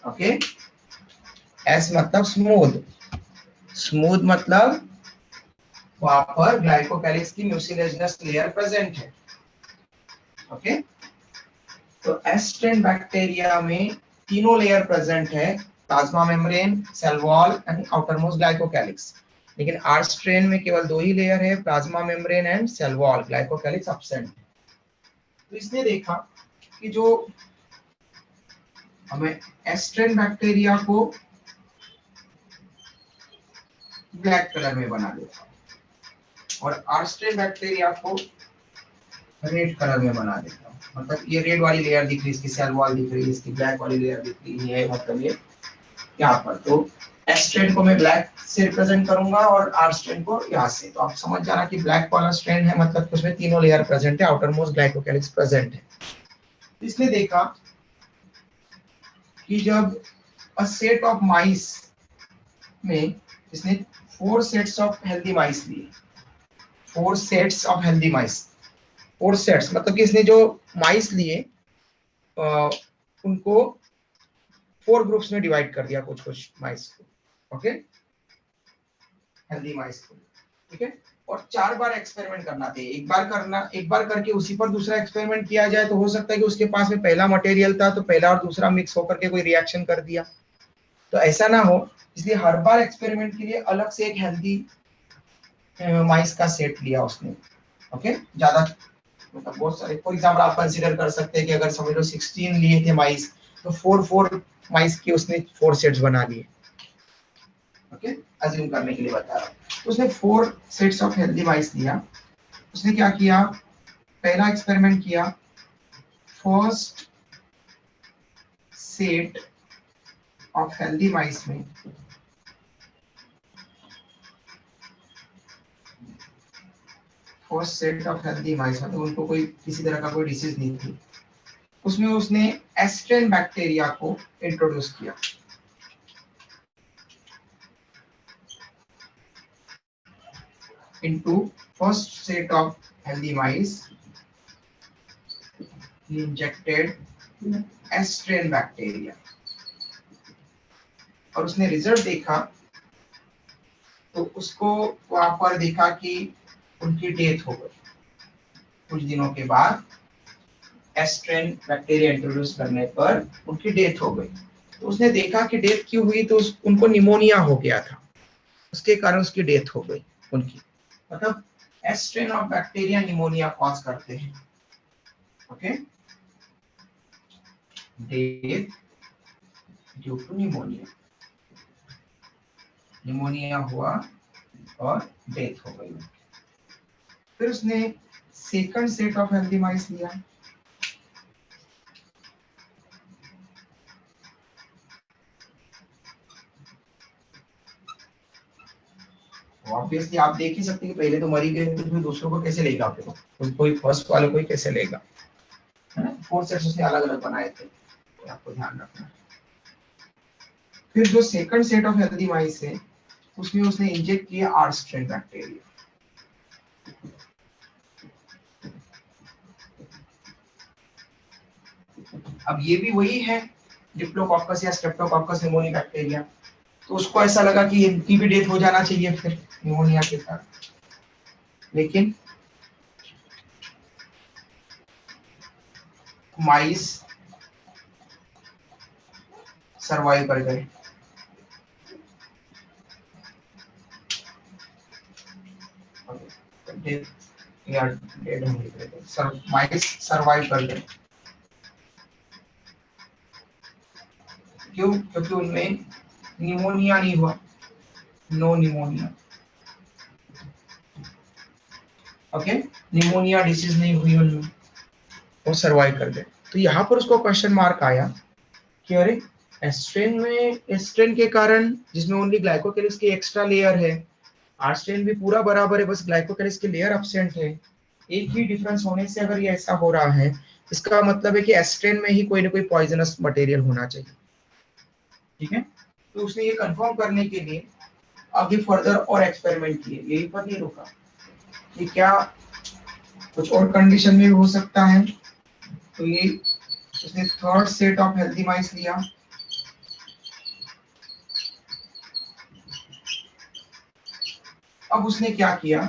ओके, एस मतलब स्मूथ, स्मूथ मतलब वहां पर ग्लाइकोकैलिक्स की म्यूसिलेजिनस लेयर प्रेजेंट है। ओके, तो एस स्ट्रेन बैक्टीरिया में तीनों लेयर प्रेजेंट है, plasma membrane, cell wall and outermost glycocalyx. लेकिन आर स्ट्रेन में केवल दो ही लेयर है, plasma membrane and cell wall, glycocalyx absent है। तो इसने देखा कि जो हमें एस स्ट्रेन बैक्टीरिया को ब्लैक कलर में बना देता और आर स्ट्रेन बैक्टीरिया को रेड कलर में बना देता हूँ। मतलब ये रेड वाली लेयर दिख रही है, इसकी सेल वॉल दिख रही है, इसकी ब्लैक वाली लेयर दिख रही है, मतलब ये यहाँ पर। तो एस स्ट्रेन को मैं ब्लैक से रिप्रेजेंट करूंगा और आर स्ट्रेन को यहाँ से। तो आप समझ जाना कि ब्लैक वाला स्ट्रेन है मतलब उसमें तीनों लेयर प्रेजेंट है, आउटर मोस्ट ग्लाइकोकैलिक्स प्रेजेंट है। इसने देखा कि जब अ सेट ऑफ माइस में इसने 4 सेट्स ऑफ हेल्दी माइस लिए, 4 sets of healthy mice, 4 sets मतलब कि इसने जो माइस लिए उनको 4 ग्रुप्स में डिवाइड कर दिया, कुछ कुछ माइस को। ओके, हेल्दी माइस को, ठीक है। और 4 बार एक्सपेरिमेंट करना था। एक बार करके उसी पर दूसरा एक्सपेरिमेंट किया जाए तो हो सकता है कि उसके पास में पहला मटेरियल था तो पहला और दूसरा मिक्स होकर के कोई रिएक्शन कर दिया, तो ऐसा ना हो, इसलिए हर बार एक्सपेरिमेंट के लिए अलग से एक हेल्दी माइस का सेट लिया उसने। ओके, ज्यादा मतलब बहुत सारे, फॉर एग्जांपल आप कंसीडर कर सकते हैं कि अगर समझ लो 16 लिए थे माइस, तो 4 माइस के उसने 4 सेट्स बना लिए। ओके, अज्यूम करने के लिए बता रहा हूँ। उसने 4 सेट्स ऑफ हेल्दी माइस लिया। उसने क्या किया? पहला एक्सपेरिमेंट किया, फर्स्ट सेट ऑफ हेल्दी माइस में फर्स्ट सेट ऑफ हेल्दी माइस मतलब उनको कोई किसी तरह का कोई डिसीज नहीं थी, उसमें उसने एस्ट्रेन बैक्टीरिया को इंट्रोड्यूस किया। into first set of healthy mice, he injected S strain bacteria और उसने रिजल्ट देखा तो उसको वहां पर देखा कि उनकी डेथ हो गई। कुछ दिनों के बाद एस्ट्रेन बैक्टीरिया इंट्रोड्यूस करने पर उनकी डेथ हो गई। तो उसने देखा कि डेथ क्यों हुई, तो उनको निमोनिया हो गया था, उसके कारण उसकी डेथ हो गई उनकी। मतलब S strain of bacteria pneumonia cause करते हैं। Okay, death due to pneumonia. Pneumonia हुआ और डेथ हो गई। फिर उसने second set of healthy mice लिया, ऑब्वियसली आप देख ही सकते हैं कि पहले तो मरी गए तो फिर दूसरों को कैसे लेगा, फिर कोई फर्स्ट वाले कोई कैसे लेगा, है ना। 4 सेट्स उसने अलग अलग बनाए थे, तो आपको ध्यान रखना है। फिर जो सेकंड सेट ऑफ हेल्दी माइस है उसमें उसने इंजेक्ट किया आर स्ट्रेन बैक्टीरिया। अब ये भी वही है, डिप्लोकोकस या स्ट्रेप्टोकोकस निमोनिया बैक्टीरिया, तो उसको ऐसा लगा कि इनकी भी डेथ हो जाना चाहिए फिर निमोनिया के कारण, लेकिन माइस सरवाइव कर गए। माइस सरवाइव कर गए, क्यों? क्योंकि उनमें निमोनिया नहीं हुआ, no pneumonia. Okay, pneumonia disease नहीं हुई उनमें, वो सरवाइव कर गए। तो यहाँ पर उसको क्वेश्चन मार्क आया कि अरे एस्ट्रेन में, एस्ट्रेन के कारण जिसमें ओनली ग्लाइकोकेलिस की एक्स्ट्रा लेयर है, आर्स्ट्रेन भी पूरा बराबर है, बस ग्लाइकोकेलिस की लेयर एब्सेंट है, एक ही डिफरेंस होने से अगर ये ऐसा हो रहा है, इसका मतलब है कि एस्ट्रेन में ही कोई ना कोई पॉइजनस मटेरियल होना चाहिए। ठीक है, तो उसने ये कंफर्म करने के लिए आगे फर्दर और एक्सपेरिमेंट किए, यही पर नहीं रुका कि क्या कुछ और कंडीशन में भी हो सकता है। तो ये उसने third set of healthy mice लिया, अब उसने क्या किया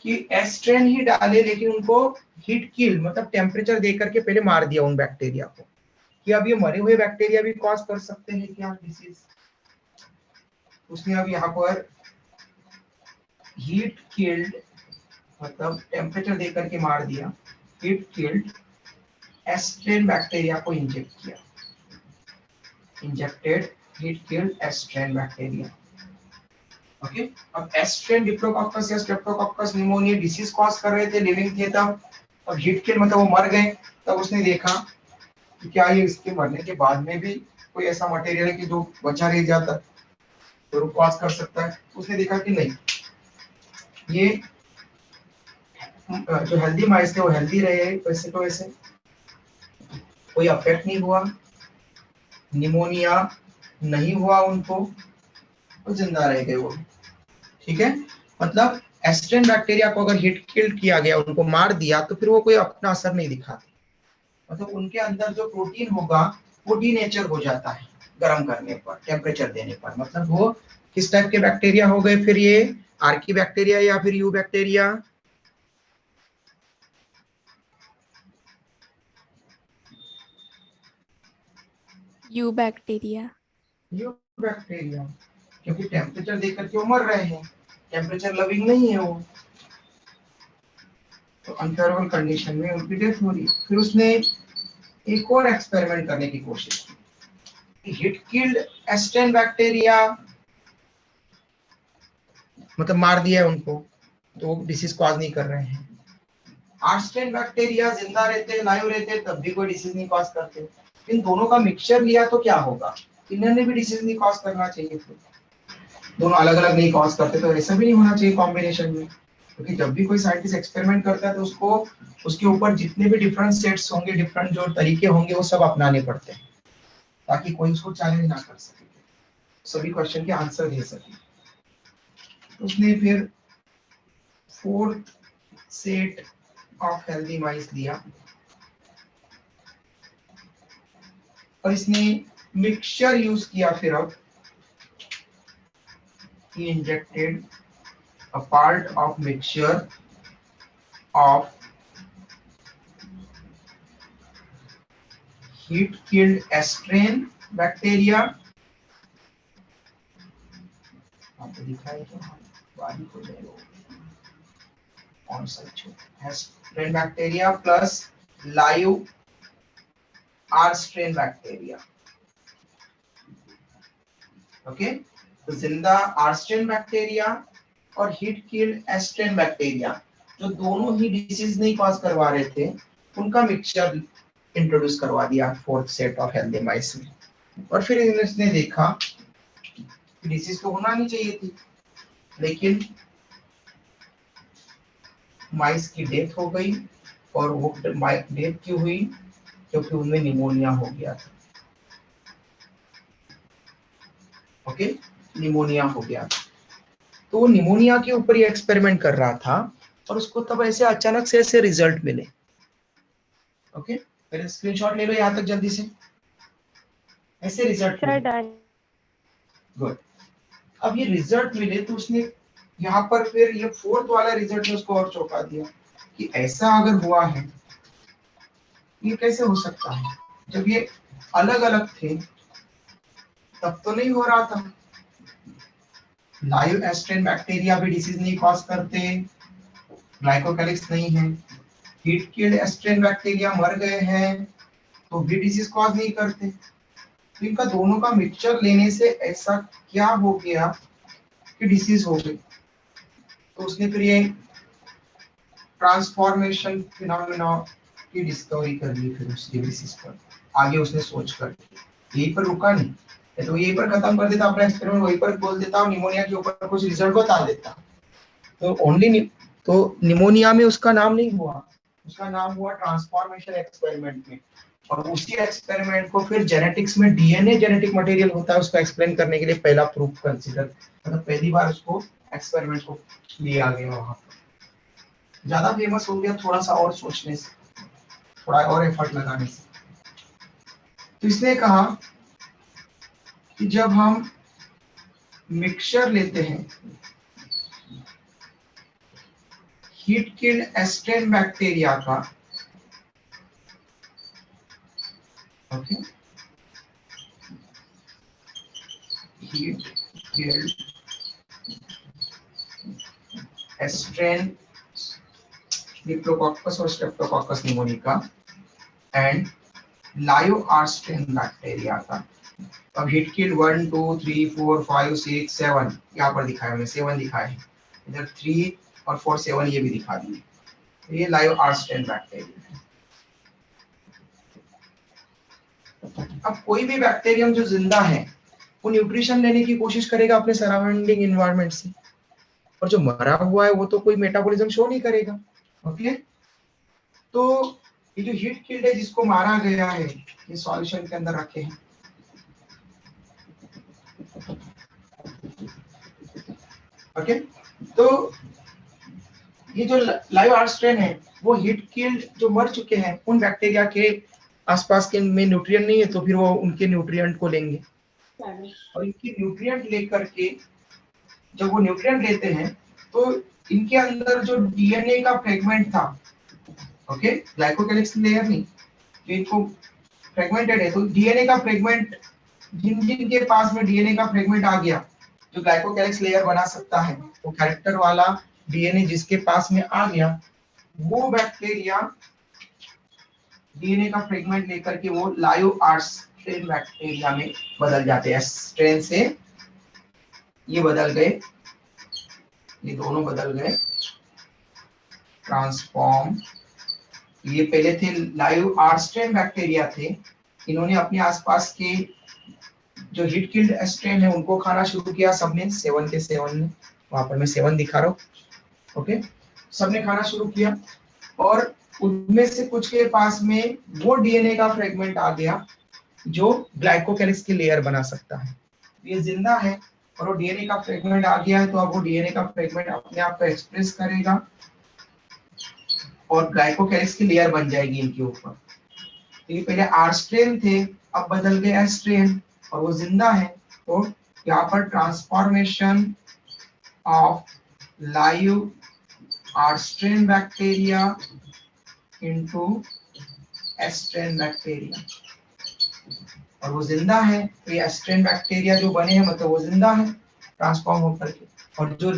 कि एस्ट्रेन ही डाले, लेकिन उनको हीट किल मतलब टेम्परेचर दे करके पहले मार दिया उन बैक्टीरिया को, कि अब ये मरे हुए बैक्टीरिया भी कॉज कर सकते हैं क्या डिसीज। उसने अब यहाँ पर हीट किल्ड मतलब टेम्परेचर दे करके मार दिया, हीट किल्ड एस्ट्रेन बैक्टीरिया को इंजेक्ट किया, injected heat killed S strain bacteria. Okay, अब एस्ट्रेन डिप्लोकोकस या स्ट्रेप्टोकोकस निमोनिया डिसीज कॉज कर रहे थे, लिविंग थे तब, अब हीट किल मतलब वो मर गए, तब उसने देखा कि क्या ये इसके मरने के बाद में भी कोई ऐसा मटेरियल है कि जो बचा रह जाता तो कॉज कर सकता है। उसने देखा कि नहीं, ये जो हेल्दी माइस थे वो हेल्दी रहे, वैसे तो वैसे कोई अफेक्ट नहीं हुआ, निमोनिया नहीं हुआ उनको, वो जिंदा रह गए वो। ठीक है, मतलब एस्ट्रेन बैक्टीरिया को अगर हिट किल किया गया, उनको मार दिया, तो फिर वो कोई अपना असर नहीं दिखाते, मतलब उनके अंदर जो प्रोटीन होगा वो डीनेचर हो जाता है गर्म करने पर, टेम्परेचर देने पर। मतलब वो किस टाइप के बैक्टीरिया हो गए फिर, ये आर्की बैक्टीरिया या फिर you bacteria? You bacteria. You bacteria, क्योंकि टेम्परेचर देकर के वो मर रहे हैं, टेम्परेचर लविंग नहीं है वो, तो अनफेवरेबल कंडीशन में उनकी डेथ हो रही है। फिर उसने एक और एक्सपेरिमेंट करने की कोशिश की, हिट किल्ड एस्ट्रेन बैक्टीरिया, मतलब मार दिया है उनको, तो वो डिसीज कॉज नहीं कर रहे हैं। आर्स्ट्रेन बैक्टीरिया जिंदा रहते, लाइव रहते, तब भी कोई डिसीज नहीं कॉज करते। इन दोनों का मिक्सचर लिया तो क्या होगा, इन्होंने भी डिसीज नहीं कॉज करना चाहिए थे, दोनों अलग अलग नहीं कॉज करते, तो ऐसा भी नहीं होना चाहिए कॉम्बिनेशन में। क्योंकि जब भी कोई साइंटिस्ट एक्सपेरिमेंट करता है तो उसको उसके ऊपर जितने भी डिफरेंट सेट्स होंगे, डिफरेंट जो तरीके होंगे, वो सब अपनाने पड़ते हैं, ताकि कोई उसको चैलेंज ना कर सके, सभी क्वेश्चन के आंसर दे सके। तो उसने फिर fourth set of healthy mice लिया और इसने मिक्सचर यूज किया। फिर अब he injected a part of mixture of heat killed S strain bacteria, आपको दिखाई तो बारीक हो जाएगा कौन सा, S strain bacteria plus live R strain bacteria. Okay, तो जिंदा आर स्ट्रेन बैक्टीरिया और heat killed S strain bacteria जो दोनों ही डिसीज नहीं कॉज करवा रहे थे, उनका मिक्सचर इंट्रोड्यूस करवा दिया फोर्थ सेट ऑफ हेल्दी माइस में। और फिर इसने देखा कि डिसीज तो होना नहीं चाहिए थी, लेकिन माइस की डेथ हो गई। और वो डेथ क्यों हुई? क्योंकि उनमें निमोनिया हो गया था। ओके, निमोनिया हो गया था। तो वो निमोनिया के ऊपर ये एक्सपेरिमेंट कर रहा था और उसको तब ऐसे अचानक से ऐसे रिजल्ट मिले। ओके, पहले स्क्रीनशॉट ले लो यहाँ तक जल्दी से। ऐसे रिजल्ट सर मिले। डन। गुड। अब ये रिजल्ट मिले तो उसने यहाँ पर फिर ये फोर्थ वाला रिजल्ट ने उसको और चौंका दिया कि ऐसा अगर हुआ है, ये कैसे हो सकता है? जब ये अलग अलग थे तब तो नहीं हो रहा था। लाइव एस्ट्रेन बैक्टीरिया भी डिसीज नहीं कॉज करते, ग्लाइकोकैलिक्स नहीं है। हीट किल्ड एस्ट्रेन बैक्टीरिया मर गए हैं तो भी डिसीज कॉज नहीं करते। तो इनका दोनों का मिक्सचर लेने से ऐसा क्या हो गया कि डिसीज हो गई? तो उसने फिर ये ट्रांसफॉर्मेशन फिनोमेना की डिस्कवरी कर ली। फिर उसके बेसिस पर आगे उसने सोच कर यहीं पर रुका नहीं, तो यहीं पर खत्म कर देता अपना एक्सपेरिमेंट, वहीं पर बोल देता और निमोनिया के ऊपर कुछ रिजल्ट बता देता। तो ओनली तो निमोनिया में उसका नाम नहीं हुआ, उसका नाम हुआ ट्रांसफॉर्मेशन एक्सपेरिमेंट में। और उसी एक्सपेरिमेंट को फिर जेनेटिक्स में डीएनए जेनेटिक मटेरियल होता है, उसको एक्सप्लेन करने के लिए पहला प्रूफ कंसीडर, मतलब पहली बार उसको एक्सपेरिमेंट को लिया गया वहां पर। ज्यादा फेमस हो गया थोड़ा सा और सोचने से, थोड़ा और एफर्ट लगाने से। तो इसने कहा कि जब हम मिक्सचर लेते हैं हीट किल्ड एस्ट्रेन बैक्टीरिया का, okay, heat killed S strain diplococcus और स्ट्रेप्टोकोकस निमोनिका and live R strain bacteria का। अब हीट किल्ड 1 2 3 4 5 6 7 यहाँ पर दिखाया हमने, 7 दिखाया है इधर, 3 और 4 7 ये भी दिखा दिए। ये लाइव आर स्ट्रेन बैक्टीरिया है। अब कोई भी बैक्टीरियम जो जिंदा है वो न्यूट्रिशन लेने की कोशिश करेगा अपने सराउंडिंग एनवायरनमेंट से, और जो मरा हुआ है वो तो कोई मेटाबॉलिज्म शो नहीं करेगा। ओके, तो ये जो हीट किल्ड है जिसको मारा गया है, ये सॉल्यूशन के अंदर रखे हैं। ओके, तो ये जो लाइव आर स्ट्रेन है वो हीट किल्ड जो मर चुके हैं उन बैक्टीरिया के आसपास के में न्यूट्रिएंट नहीं है, तो फिर वो उनके न्यूट्रिएंट को लेंगे और इनके न्यूट्रिएंट लेकर के जब वो न्यूट्रिएंट लेते हैं तो इनके अंदर जो डीएनए का फ्रेगमेंट था, ओके, ग्लाइकोकैलिक्स लेयर नहीं, जो इनको फ्रेगमेंटेड है, तो डीएनए का फ्रेगमेंट जिन जिन के पास में डीएनए का फ्रेगमेंट आ गया जो ग्लाइकोकैलिक्स लेयर बना सकता है, वो कैरेक्टर वाला डीएनए जिसके पास में आ गया, वो बैक्टीरिया डीएनए का फ्रेगमेंट लेकर के वो लाइव आर स्ट्रेन बैक्टीरिया में बदल जाते हैं। स्ट्रेन से ये बदल गए, ये दोनों बदल गए, ट्रांसफॉर्म। ये पहले थे लाइव आर स्ट्रेन बैक्टीरिया थे, इन्होंने अपने आसपास के जो हीट किल्ड स्ट्रेन है उनको खाना शुरू किया सबने, 7 के 7 ने, वहां पर मैं 7 दिखा रहा हूँ। ओके, सबने खाना शुरू किया और उनमें से कुछ के पास में वो डीएनए का फ्रेगमेंट आ गया जो ग्लाइकोकैलिक्स की लेयर बना सकता है। ये जिंदा है और वो डीएनए का फ्रेगमेंट आ गया है, तो अब वो डीएनए का फ्रेगमेंट अपने आप को एक्सप्रेस करेगा और ग्लाइकोकैलिक्स की लेयर बन जाएगी इनके ऊपर। तो ये पहले आर स्ट्रेन थे, अब बदल गए एस स्ट्रेन और वो जिंदा है, तो यहाँ पर transformation of live R strain bacteria into S strain bacteria, और वो जिंदा है, तो ये एस स्ट्रेन बैक्टीरिया जो बने हैं मतलब वो जिंदा है ट्रांसफॉर्म होकर के, और जो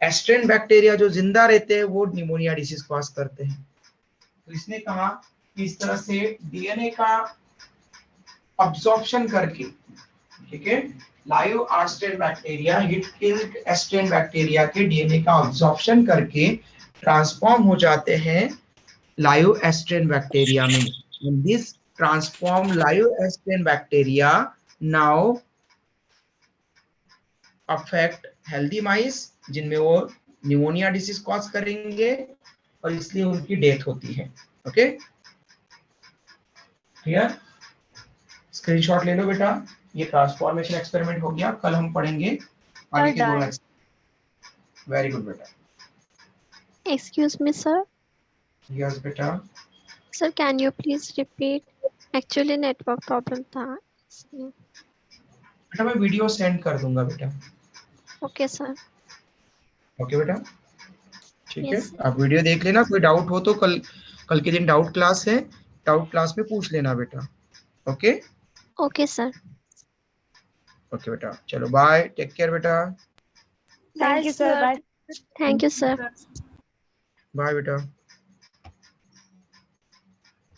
एस्ट्रेन बैक्टीरिया जो जिंदा रहते हैं वो निमोनिया डिसीज कॉज करते हैं। तो इसने कहा कि इस तरह से डीएनए का अब्जॉर्प्शन करके, ठीक है, live R strain bacteria heat killed S strain bacteria के डीएनए का ऑब्जॉर्प्शन करके ट्रांसफॉर्म हो जाते हैं लाइव एस्टेन बैक्टीरिया में. And this transformed live S strain bacteria now affect healthy mice जिनमें वो न्यूमोनिया डिसीज कॉज करेंगे और इसलिए उनकी डेथ होती है. Okay clear? स्क्रीनशॉट ले लो बेटा. ये ट्रांसफॉर्मेशन एक्सपेरिमेंट हो गया. कल हम पढ़ेंगे आगे के दो. वेरी गुड बेटा. Excuse me, sir. यस बेटा. Sir, can you please repeat? Actually, network problem था. इसलिए. बेटा मैं वीडियो सेंड कर दूंगा बेटा. Okay, sir. ओके बेटा ठीक है. Yes. आप वीडियो देख लेना. कोई डाउट हो तो कल के दिन डाउट क्लास है. डाउट क्लास में पूछ लेना बेटा. Okay Okay, sir. ओके बेटा. चलो बाय. टेक केयर बेटा. Thank you, sir. Bye. Thank you, sir. Bye बेटा.